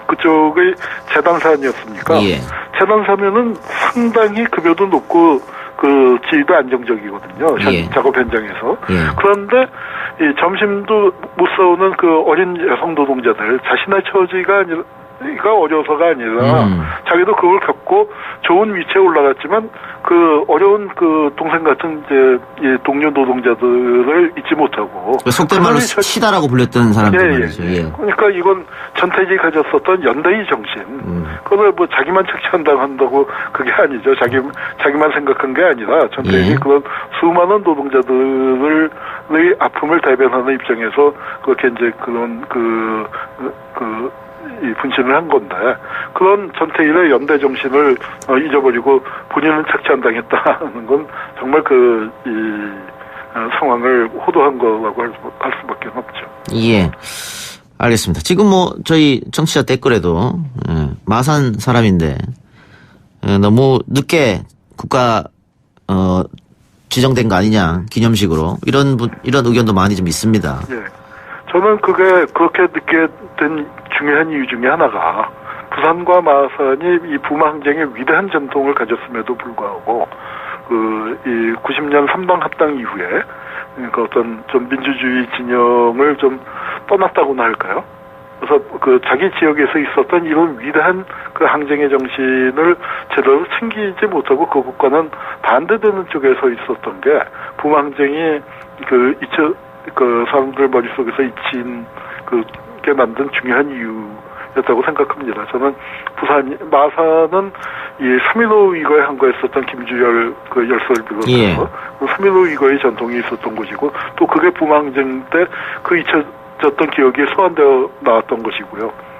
그쪽의 재단사니였습니까? 예. 재단사면은 상당히 급여도 높고 그 지위도 안정적이거든요. 예. 작업 현장에서. 예. 그런데 이 점심도 못 싸우는 그 어린 여성 노동자들 자신의 처지가 어려서가 아니라 자기도 그걸 겪고 좋은 위치에 올라갔지만 그 어려운 그 동생 같은 이제 이 동료 노동자들을 잊지 못하고 속된 말로 시다라고 불렸던 사람들 말이죠. 예. 그러니까 이건 전태일이 가졌었던 연대의 정신. 그걸 뭐 자기만 착취한다고 그게 아니죠. 자기만 생각한 게 아니라 전태일이 그런 수많은 노동자들의 아픔을 대변하는 입장에서 그렇게 이제 그런 이 분신을 한 건데 그런 전태일의 연대 정신을 잊어버리고 본인은 착취 안 당했다는 건 정말 상황을 호도한 거라고 할 수밖에 없죠. 예. 알겠습니다. 지금 뭐 저희 청취자 댓글에도 마산 사람인데 너무 늦게 국가 지정된 거 아니냐 기념식으로 이런 의견도 많이 좀 있습니다. 예. 저는 그게 그렇게 늦게 된 중요한 이유 중에 하나가 부산과 마산이 이 부마항쟁의 위대한 전통을 가졌음에도 불구하고 이 90년 3당 합당 이후에 그러니까 어떤 좀 민주주의 진영을 좀 떠났다고나 할까요? 그래서 그 자기 지역에서 있었던 이런 위대한 그 항쟁의 정신을 제대로 챙기지 못하고 그것과는 반대되는 쪽에 서 있었던 게 부마항쟁이 그 사람들 머릿속에서 잊힌 그게 만든 중요한 이유였다고 생각합니다. 저는 마산은 이 3.15 위거에 항거했었던 김주열 그 열사를 비롯해서 3.15 위거의 전통이 있었던 곳이고 또 그게 부마항쟁 때 그 잊혀졌던 기억이 소환되어 나왔던 것이고요.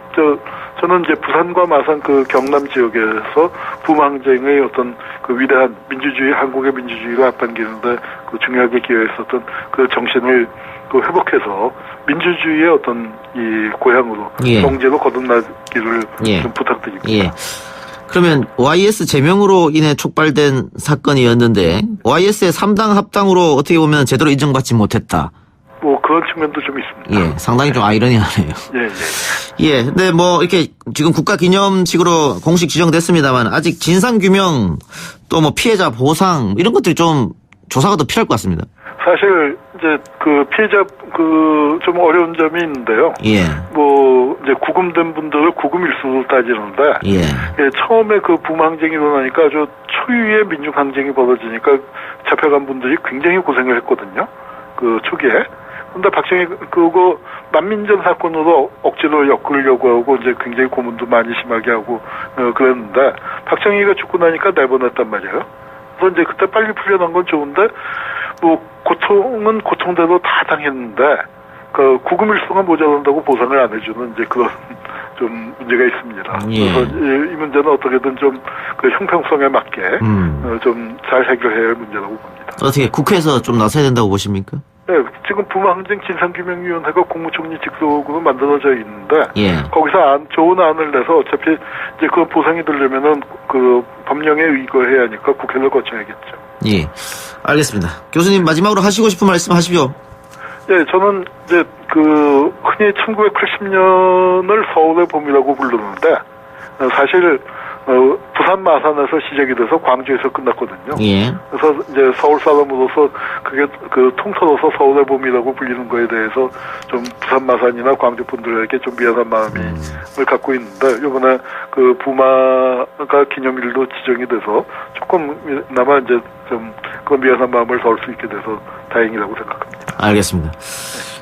저는 이제 부산과 마산 그 경남 지역에서 부마항쟁의 어떤 그 위대한 민주주의, 한국의 민주주의가 앞당기는데 그 중요하게 기여했었던 그 정신을 회복해서 민주주의의 어떤 이 고향으로 경제로 거듭나기를 좀 부탁드립니다. 예. 그러면 YS 제명으로 인해 촉발된 사건이었는데 YS의 3당 합당으로 어떻게 보면 제대로 인정받지 못했다. 뭐 그런 측면도 좀 있습니다. 예, 상당히 좀 아이러니하네요. 예. 근데 뭐 이렇게 지금 국가기념식으로 공식 지정됐습니다만 아직 진상규명 또 뭐 피해자 보상 이런 것들이 좀 조사가 더 필요할 것 같습니다. 사실 이제 그 피해자 좀 어려운 점이 있는데요. 예. 뭐 이제 구금된 분들을 구금 일수로 따지는데 처음에 그 부마항쟁이 일어나니까 아주 초유의 민중항쟁이 벌어지니까 잡혀간 분들이 굉장히 고생을 했거든요. 그 초기에. 근데 박정희 그거 만민전 사건으로 억지로 엮으려고 하고 이제 굉장히 고문도 많이 심하게 하고 그랬는데 박정희가 죽고 나니까 내보냈단 말이에요. 그래서 이제 그때 빨리 풀려난 건 좋은데 뭐 고통은 고통대로 다 당했는데 그 구금일수가 모자란다고 보상을 안 해주는 이제 그런 좀 문제가 있습니다. 그래서 이 문제는 어떻게든 좀 그 형평성에 맞게 좀 잘 해결해야 할 문제라고 봅니다. 어떻게 국회에서 좀 나서야 된다고 보십니까? 네, 지금 부마항쟁 진상규명위원회가 국무총리 직속으로 만들어져 있는데 거기서 좋은 안을 내서 어차피 이제 그 보상이 되려면은 그 법령에 의거해야 하니까 국회를 거쳐야겠죠. 예, 알겠습니다. 교수님 마지막으로 하시고 싶은 말씀 하십시오. 네, 저는 이제 그 흔히 1980년을 서울의 봄이라고 부르는데 사실 부산 마산에서 시작이 돼서 광주에서 끝났거든요. 그래서 이제 서울 사람으로서 그게 그 통틀어서 서울의 봄이라고 불리는 거에 대해서 좀 부산 마산이나 광주 분들에게 좀 미안한 마음을 갖고 있는데 이번에 그 부마가 기념일로 지정이 돼서 조금나마 이제 좀 그 미안한 마음을 덜 수 있게 돼서 다행이라고 생각합니다. 알겠습니다.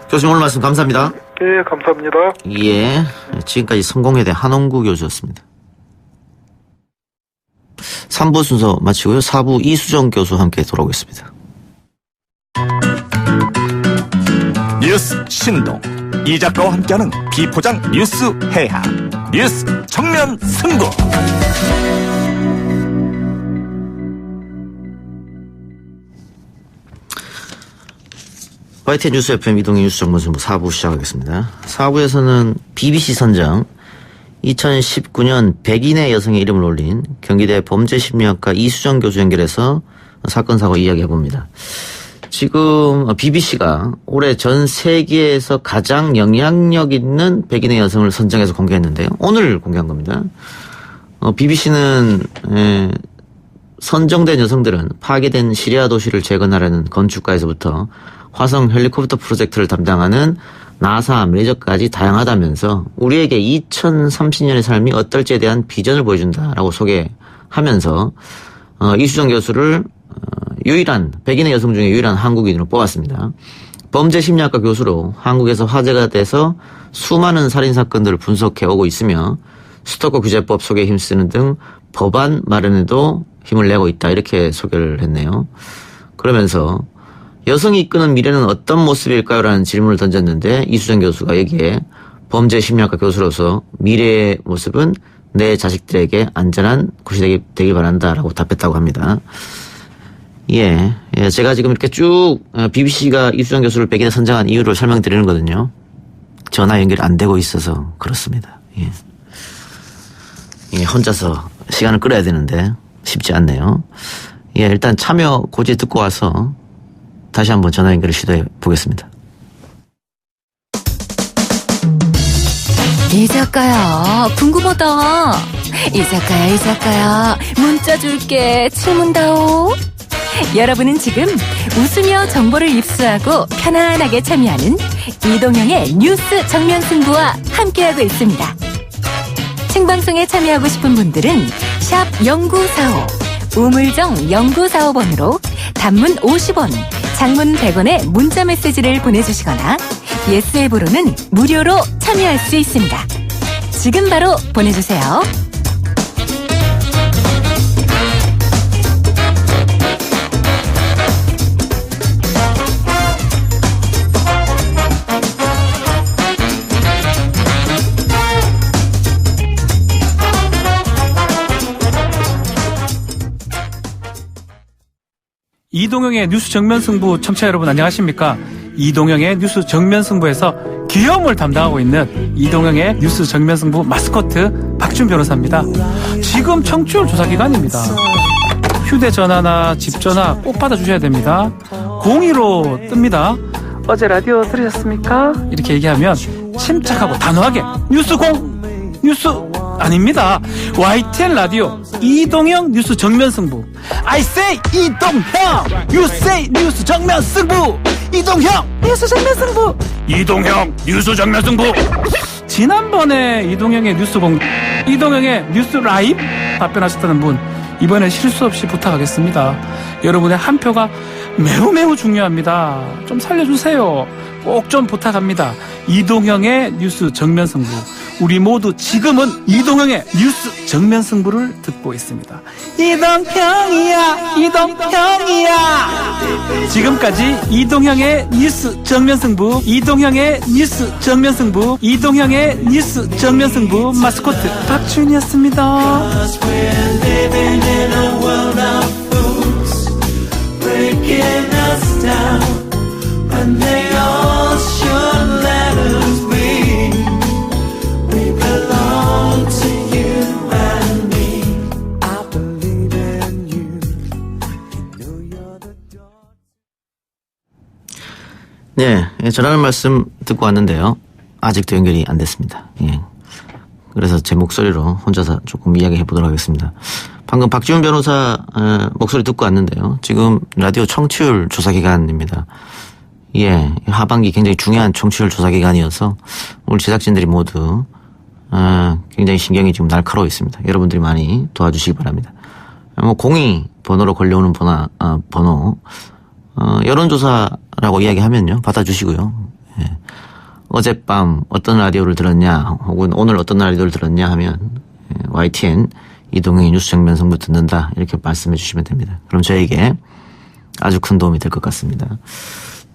교수님 오늘 말씀 감사합니다. 예, 감사합니다. 예, 지금까지 성공회대 한홍구 교수였습니다. 3부 순서 마치고요. 4부 이수정 교수와 함께 돌아오겠습니다. 뉴스 신동. 이 작가와 함께하는 비포장 뉴스 해학. 뉴스 정면 승부. YTN 뉴스 FM 이동희 뉴스 정보승부 4부 시작하겠습니다. 4부에서는 BBC 선정 2019년 100인의 여성의 이름을 올린 경기대 범죄심리학과 이수정 교수 연결해서 사건 사고 이야기해봅니다. 지금 BBC가 올해 전 세계에서 가장 영향력 있는 100인의 여성을 선정해서 공개했는데요. 오늘 공개한 겁니다. BBC는 선정된 여성들은 파괴된 시리아 도시를 재건하려는 건축가에서부터 화성 헬리콥터 프로젝트를 담당하는 나사 매니저까지 다양하다면서 우리에게 2030년의 삶이 어떨지에 대한 비전을 보여준다라고 소개하면서 이수정 교수를 유일한 100인의 여성 중에 유일한 한국인으로 뽑았습니다. 범죄심리학과 교수로 한국에서 화제가 돼서 수많은 살인사건들을 분석해 오고 있으며 스토커 규제법 소개에 힘쓰는 등 법안 마련에도 힘을 내고 있다, 이렇게 소개를 했네요. 그러면서 여성이 이끄는 미래는 어떤 모습일까요? 라는 질문을 던졌는데 이수정 교수가 여기에 범죄심리학과 교수로서 미래의 모습은 내 자식들에게 안전한 곳이 되길 바란다라고 답했다고 합니다. 예, 제가 지금 이렇게 쭉 BBC가 이수정 교수를 100인에 선정한 이유를 설명드리는 거거든요. 전화 연결이 안 되고 있어서 그렇습니다. 예, 혼자서 시간을 끌어야 되는데 쉽지 않네요. 예, 일단 참여 고지 듣고 와서 다시 한번 전화 연결을 시도해 보겠습니다. 이 작가야, 궁금하다. 이 작가야, 문자 줄게. 질문다오. 여러분은 지금 웃으며 정보를 입수하고 편안하게 참여하는 이동형의 뉴스 정면 승부와 함께하고 있습니다. 생방송에 참여하고 싶은 분들은 샵 0945, 우물정 0945번으로 단문 50원, 장문 100원의 문자 메시지를 보내주시거나 예스 앱으로는 무료로 참여할 수 있습니다. 지금 바로 보내주세요. 이동형의 뉴스 정면 승부 청취자 여러분 안녕하십니까? 이동형의 뉴스 정면 승부에서 기염을 담당하고 있는 이동형의 뉴스 정면 승부 마스코트 박준 변호사입니다. 지금 청취율 조사 기간입니다. 휴대전화나 집전화 꼭 받아주셔야 됩니다. 02로 뜹니다. 어제 라디오 들으셨습니까? 이렇게 얘기하면 침착하고 단호하게 뉴스 아닙니다. YTN 라디오 이동형 뉴스 정면 승부. I say 이동형, you say 뉴스 정면 승부. 이동형 뉴스 정면 승부. 이동형 뉴스 정면 승부. 지난번에 이동형의 뉴스 라이브 답변하셨다는 분, 이번에 실수 없이 부탁하겠습니다. 여러분의 한 표가 매우 중요합니다. 좀 살려주세요. 꼭 좀 부탁합니다. 이동형의 뉴스 정면 승부. 우리 모두 지금은 이동형의 뉴스 정면 승부를 듣고 있습니다. 이동형이야. 지금까지 이동형의 뉴스 정면 승부, 이동형의 뉴스 정면 승부 마스코트 박준이었습니다. 네, 전하는 말씀 듣고 왔는데요. 아직도 연결이 안 됐습니다. 예. 그래서 제 목소리로 혼자서 조금 이야기해 보도록 하겠습니다. 방금 박지훈 변호사 목소리 듣고 왔는데요. 지금 라디오 청취율 조사 기간입니다. 예, 하반기 굉장히 중요한 청취율 조사 기간이어서 우리 제작진들이 모두 굉장히 신경이 지금 날카로워 있습니다. 여러분들이 많이 도와주시기 바랍니다. 02 번호로 걸려오는 번호 여론조사라고 이야기하면요, 받아주시고요. 예. 어젯밤 어떤 라디오를 들었냐, 혹은 오늘 어떤 라디오를 들었냐 하면 YTN 이동형의 뉴스 정면 승부 듣는다, 이렇게 말씀해 주시면 됩니다. 그럼 저에게 아주 큰 도움이 될 것 같습니다.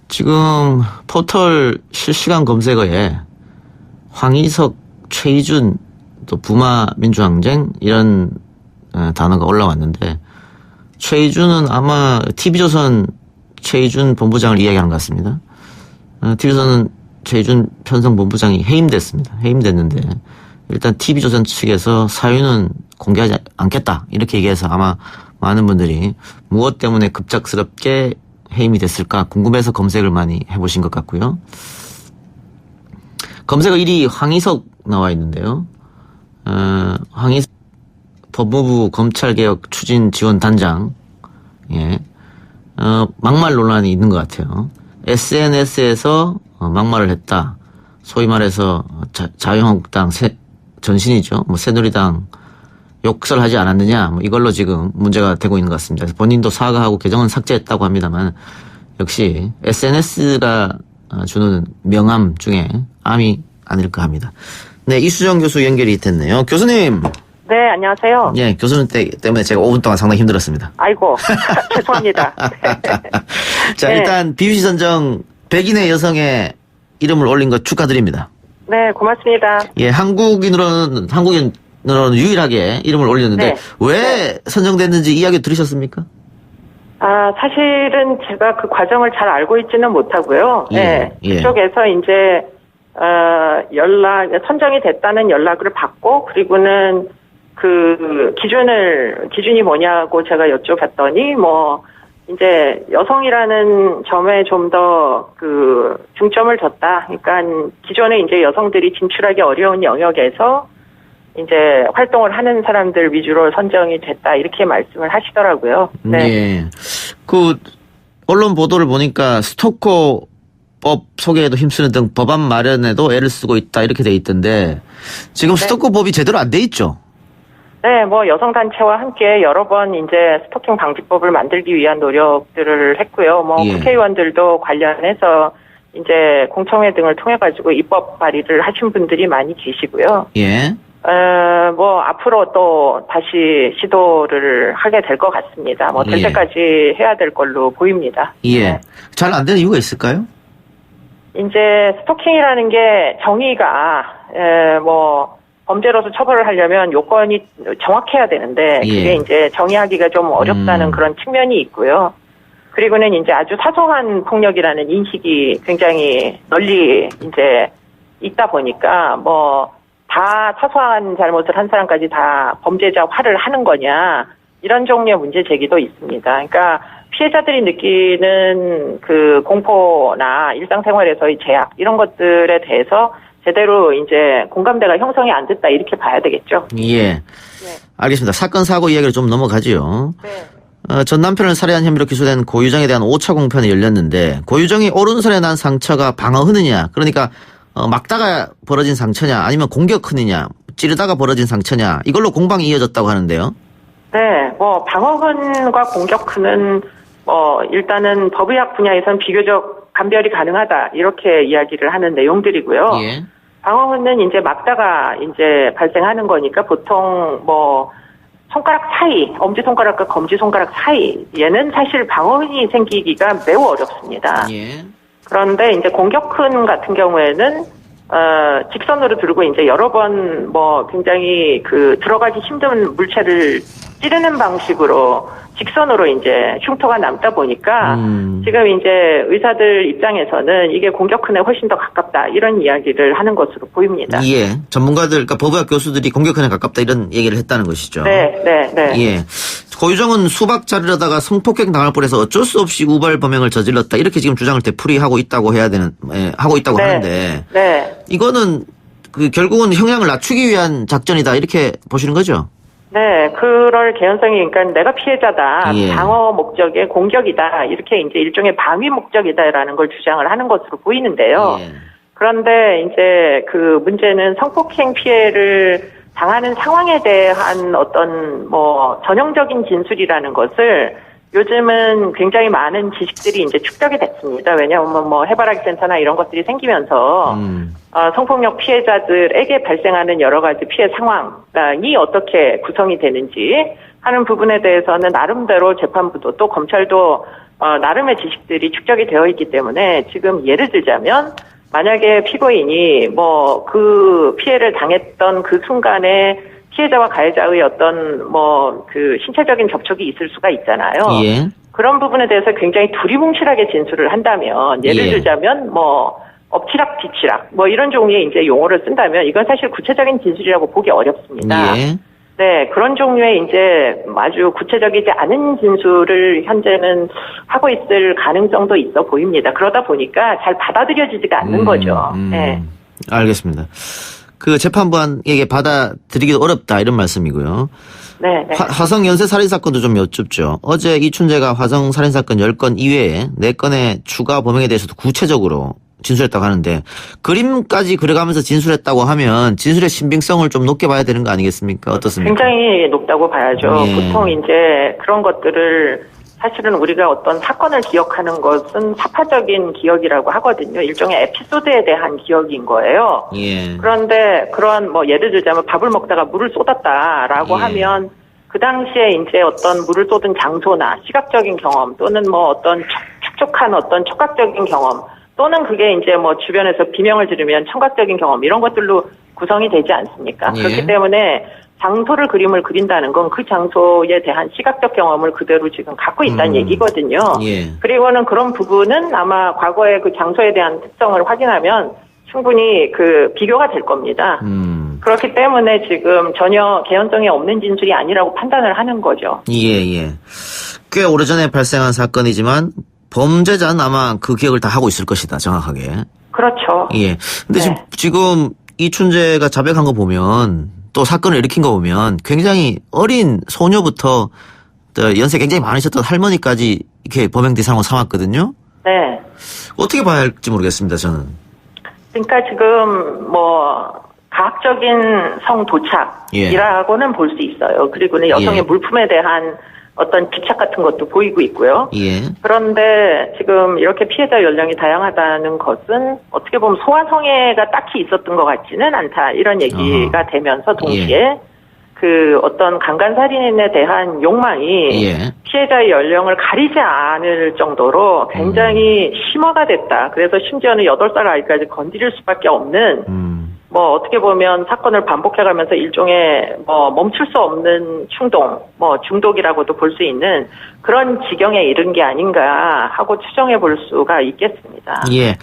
지금 포털 실시간 검색어에 황희석, 최희준, 또 부마 민주항쟁 이런 단어가 올라왔는데 최희준은 아마 TV조선 최희준 본부장을 이야기하는 것 같습니다. TV조선은 최희준 편성본부장이 해임됐습니다. 해임됐는데 일단 TV조선 측에서 사유는 공개하지 않겠다 이렇게 얘기해서 아마 많은 분들이 무엇 때문에 급작스럽게 해임이 됐을까 궁금해서 검색을 많이 해보신 것 같고요. 검색어 1위 황희석 나와 있는데요. 황희석 법무부 검찰개혁 추진 지원 단장, 예, 막말 논란이 있는 것 같아요. SNS에서 막말을 했다. 소위 말해서 자유한국당 전신이죠. 뭐 새누리당 욕설하지 않았느냐. 뭐 이걸로 지금 문제가 되고 있는 것 같습니다. 그래서 본인도 사과하고 계정은 삭제했다고 합니다만 역시 SNS가 주는 명암 중에 암이 아닐까 합니다. 네, 이수정 교수 연결이 됐네요. 교수님. 네, 안녕하세요. 예, 교수님 때문에 제가 5분 동안 상당히 힘들었습니다. 아이고, 죄송합니다. 자, 네. 일단 BBC 선정 100인의 여성의 이름을 올린 것 축하드립니다. 네, 고맙습니다. 예, 한국인으로는 유일하게 이름을 올렸는데 네. 왜 선정됐는지 이야기 들으셨습니까? 사실은 제가 그 과정을 잘 알고 있지는 못하고요. 예, 네, 예. 그쪽에서 이제 선정이 됐다는 연락을 받고 그리고는 그 기준이 뭐냐고 제가 여쭤봤더니 이제 여성이라는 점에 좀 더 그 중점을 뒀다. 그러니까 기존에 이제 여성들이 진출하기 어려운 영역에서 이제 활동을 하는 사람들 위주로 선정이 됐다. 이렇게 말씀을 하시더라고요. 네. 예. 그 언론 보도를 보니까 스토커법 소개에도 힘쓰는 등 법안 마련에도 애를 쓰고 있다 이렇게 돼 있던데 지금 스토커법이 제대로 안 돼 있죠? 네, 여성단체와 함께 여러 번 이제 스토킹 방지법을 만들기 위한 노력들을 했고요. 예. 국회의원들도 관련해서 이제 공청회 등을 통해가지고 입법 발의를 하신 분들이 많이 계시고요. 예. 앞으로 또 다시 시도를 하게 될 것 같습니다. 될 예. 때까지 해야 될 걸로 보입니다. 예. 잘 안 되는 이유가 있을까요? 이제 스토킹이라는 게 정의가, 범죄로서 처벌을 하려면 요건이 정확해야 되는데, 그게 예. 이제 정의하기가 좀 어렵다는 그런 측면이 있고요. 그리고는 이제 아주 사소한 폭력이라는 인식이 굉장히 널리 이제 있다 보니까, 다 사소한 잘못을 한 사람까지 다 범죄자화를 하는 거냐, 이런 종류의 문제 제기도 있습니다. 그러니까 피해자들이 느끼는 그 공포나 일상생활에서의 제약, 이런 것들에 대해서 제대로 이제 공감대가 형성이 안 됐다, 이렇게 봐야 되겠죠. 예. 알겠습니다. 사건 사고 이야기를 좀 넘어가지요. 전 남편을 살해한 혐의로 기소된 고유정에 대한 5차 공판이 열렸는데 고유정이 오른손에 난 상처가 방어흐느냐, 그러니까 막다가 벌어진 상처냐 아니면 공격흐느냐, 찌르다가 벌어진 상처냐, 이걸로 공방이 이어졌다고 하는데요. 네, 방어흔과 공격흔은 일단은 법의학 분야에서는 비교적 감별이 가능하다, 이렇게 이야기를 하는 내용들이고요. 예. 방어흔은 이제 막다가 이제 발생하는 거니까 보통 손가락 사이, 엄지손가락과 검지손가락 사이, 얘는 사실 방어흔이 생기기가 매우 어렵습니다. 예. 그런데 이제 공격흔 같은 경우에는 직선으로 들고 이제 여러 번 굉장히 그 들어가기 힘든 물체를 찌르는 방식으로 직선으로 이제 흉터가 남다 보니까 지금 이제 의사들 입장에서는 이게 공격흔에 훨씬 더 가깝다, 이런 이야기를 하는 것으로 보입니다. 예. 전문가들, 그러니까 법의학 교수들이 공격흔에 가깝다 이런 얘기를 했다는 것이죠. 네. 예. 고유정은 수박 자르려다가 성폭행 당할 뻔해서 어쩔 수 없이 우발 범행을 저질렀다, 이렇게 지금 주장을 되풀이하고 있다고 하는데. 네. 이거는 결국은 형량을 낮추기 위한 작전이다, 이렇게 보시는 거죠? 네, 그럴 개연성이, 그러니까 내가 피해자다, 예. 방어 목적의 공격이다, 이렇게 이제 일종의 방위 목적이다라는 걸 주장을 하는 것으로 보이는데요. 예. 그런데 이제 그 문제는 성폭행 피해를 당하는 상황에 대한 어떤 전형적인 진술이라는 것을 요즘은 굉장히 많은 지식들이 이제 축적이 됐습니다. 왜냐하면 해바라기 센터나 이런 것들이 생기면서 성폭력 피해자들에게 발생하는 여러 가지 피해 상황이 어떻게 구성이 되는지, 하는 부분에 대해서는 나름대로 재판부도 또 검찰도 나름의 지식들이 축적이 되어 있기 때문에 지금 예를 들자면 만약에 피고인이 뭐 그 피해를 당했던 그 순간에 피해자와 가해자의 어떤 뭐 그 신체적인 접촉이 있을 수가 있잖아요. 예. 그런 부분에 대해서 굉장히 두리뭉실하게 진술을 한다면 예를 들자면 뭐 엎치락 뒤치락 뭐 이런 종류의 이제 용어를 쓴다면 이건 사실 구체적인 진술이라고 보기 어렵습니다. 예. 네, 그런 종류의 이제 아주 구체적이지 않은 진술을 현재는 하고 있을 가능성도 있어 보입니다. 그러다 보니까 잘 받아들여지지가 않는 거죠. 네. 알겠습니다. 그 재판부에게 받아들이기도 어렵다 이런 말씀이고요. 네. 화성 연쇄 살인 사건도 좀 여쭙죠. 어제 이춘재가 화성 살인 사건 10건 이외에 4건의 추가 범행에 대해서도 구체적으로 진술했다고 하는데 그림까지 그려가면서 진술했다고 하면 진술의 신빙성을 좀 높게 봐야 되는 거 아니겠습니까? 어떻습니까? 굉장히 높다고 봐야죠. 예. 보통 이제 그런 것들을 사실은 우리가 어떤 사건을 기억하는 것은 사파적인 기억이라고 하거든요. 일종의 에피소드에 대한 기억인 거예요. 예. 그런데 그런 뭐 예를 들자면 밥을 먹다가 물을 쏟았다라고 하면 그 당시에 이제 어떤 물을 쏟은 장소나 시각적인 경험 또는 뭐 어떤 촉촉한 어떤 촉각적인 경험 또는 그게 이제 뭐 주변에서 비명을 지르면 청각적인 경험 이런 것들로 구성이 되지 않습니까? 예. 그렇기 때문에 장소를 그림을 그린다는 건 그 장소에 대한 시각적 경험을 그대로 지금 갖고 있다는 얘기거든요. 예. 그리고는 그런 부분은 아마 과거의 그 장소에 대한 특성을 확인하면 충분히 그 비교가 될 겁니다. 그렇기 때문에 지금 전혀 개연성이 없는 진술이 아니라고 판단을 하는 거죠. 예. 꽤 오래전에 발생한 사건이지만 범죄자는 아마 그 기억을 다 하고 있을 것이다, 정확하게. 그렇죠. 예. 근데 지금 이춘재가 자백한 거 보면 또 사건을 일으킨 거 보면 굉장히 어린 소녀부터 연세 굉장히 많으셨던 할머니까지 이렇게 범행 대상으로 삼았거든요. 네. 어떻게 봐야 할지 모르겠습니다, 저는. 그러니까 지금 뭐 과학적인 성 도착이라고는 볼 수 있어요. 그리고는 여성의 물품에 대한 어떤 집착 같은 것도 보이고 있고요. 예. 그런데 지금 이렇게 피해자 연령이 다양하다는 것은 어떻게 보면 소아성애가 딱히 있었던 것 같지는 않다. 이런 얘기가 되면서 동시에 그 어떤 강간살인에 대한 욕망이 피해자의 연령을 가리지 않을 정도로 굉장히 심화가 됐다. 그래서 심지어는 8살 아이까지 건드릴 수밖에 없는 뭐 어떻게 보면 사건을 반복해가면서 일종의 뭐 멈출 수 없는 충동, 뭐 중독이라고도 볼 수 있는 그런 지경에 이른 게 아닌가 하고 추정해 볼 수가 있겠습니다. 예.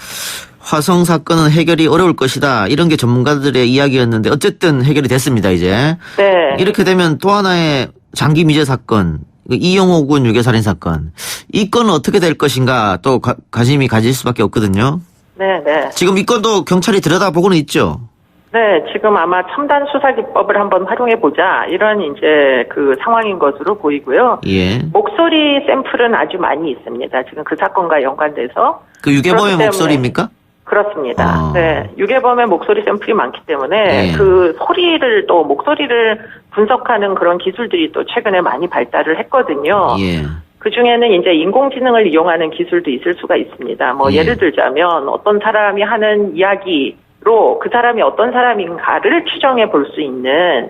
화성 사건은 해결이 어려울 것이다. 이런 게 전문가들의 이야기였는데 어쨌든 해결이 됐습니다, 이제. 네. 이렇게 되면 또 하나의 장기 미제 사건, 이영호 군 유괴살인 사건. 이 건은 어떻게 될 것인가 또 관심이 가질 수밖에 없거든요. 네. 지금 이 건도 경찰이 들여다보고는 있죠. 네, 지금 아마 첨단 수사 기법을 한번 활용해 보자 이런 이제 그 상황인 것으로 보이고요. 예. 목소리 샘플은 아주 많이 있습니다. 지금 그 사건과 연관돼서. 그 유괴범의 목소리입니까? 그렇습니다. 네, 유괴범의 목소리 샘플이 많기 때문에 그 소리를 또 목소리를 분석하는 그런 기술들이 또 최근에 많이 발달을 했거든요. 그 중에는 이제 인공지능을 이용하는 기술도 있을 수가 있습니다. 뭐 예를 들자면 어떤 사람이 하는 이야기로 그 사람이 어떤 사람인가를 추정해 볼 수 있는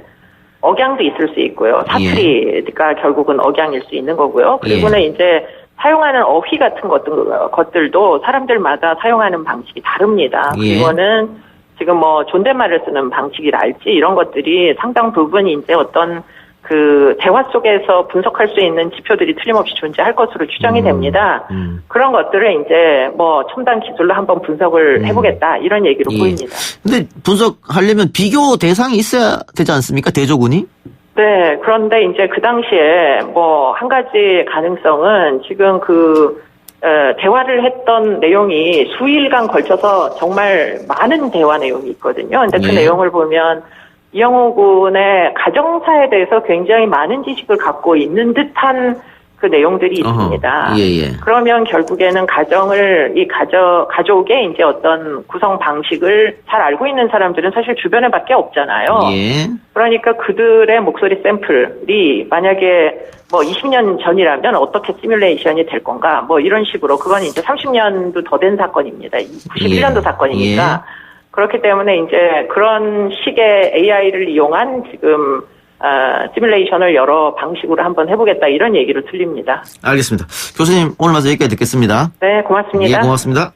억양도 있을 수 있고요. 사투리가 결국은 억양일 수 있는 거고요. 그리고는 이제 사용하는 어휘 같은 것들도 사람들마다 사용하는 방식이 다릅니다. 그리고는 지금 뭐 존댓말을 쓰는 방식이랄지 이런 것들이 상당 부분 이제 어떤 그 대화 속에서 분석할 수 있는 지표들이 틀림없이 존재할 것으로 추정이 됩니다. 그런 것들을 이제 뭐 첨단 기술로 한번 분석을 해보겠다 이런 얘기로 보입니다. 근데 분석하려면 비교 대상이 있어야 되지 않습니까? 대조군이? 네, 그런데 이제 그 당시에 뭐 한 가지 가능성은 지금 그 대화를 했던 내용이 수일간 걸쳐서 정말 많은 대화 내용이 있거든요. 근데 그 내용을 보면 이영호 군의 가정사에 대해서 굉장히 많은 지식을 갖고 있는 듯한 그 내용들이 있습니다. 그러면 결국에는 가족의 이제 어떤 구성 방식을 잘 알고 있는 사람들은 사실 주변에 밖에 없잖아요. 그러니까 그들의 목소리 샘플이 만약에 뭐 20년 전이라면 어떻게 시뮬레이션이 될 건가 뭐 이런 식으로 그건 이제 30년도 더 된 사건입니다. 91년도 사건이니까. 그렇기 때문에 이제 그런 식의 AI를 이용한 지금 시뮬레이션을 여러 방식으로 한번 해보겠다 이런 얘기를 들립니다. 알겠습니다. 교수님 오늘 말씀 여기까지 듣겠습니다. 네, 고맙습니다. 예, 고맙습니다.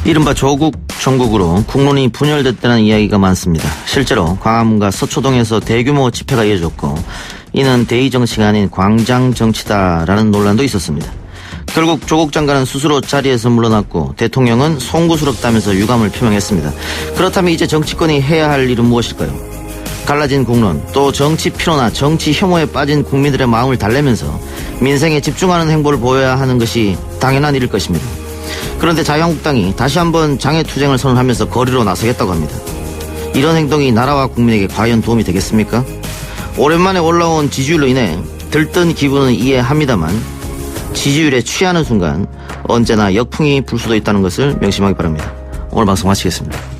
이른바 조국 전국으로 국론이 분열됐다는 이야기가 많습니다. 실제로 광화문과 서초동에서 대규모 집회가 이어졌고 이는 대의 정치가 아닌 광장 정치다라는 논란도 있었습니다. 결국 조국 장관은 스스로 자리에서 물러났고 대통령은 송구스럽다면서 유감을 표명했습니다. 그렇다면 이제 정치권이 해야 할 일은 무엇일까요? 갈라진 국론, 또 정치 피로나 정치 혐오에 빠진 국민들의 마음을 달래면서 민생에 집중하는 행보를 보여야 하는 것이 당연한 일일 것입니다. 그런데 자유한국당이 다시 한번 장애투쟁을 선언하면서 거리로 나서겠다고 합니다. 이런 행동이 나라와 국민에게 과연 도움이 되겠습니까? 오랜만에 올라온 지지율로 인해 들뜬 기분은 이해합니다만 지지율에 취하는 순간 언제나 역풍이 불 수도 있다는 것을 명심하기 바랍니다. 오늘 방송 마치겠습니다.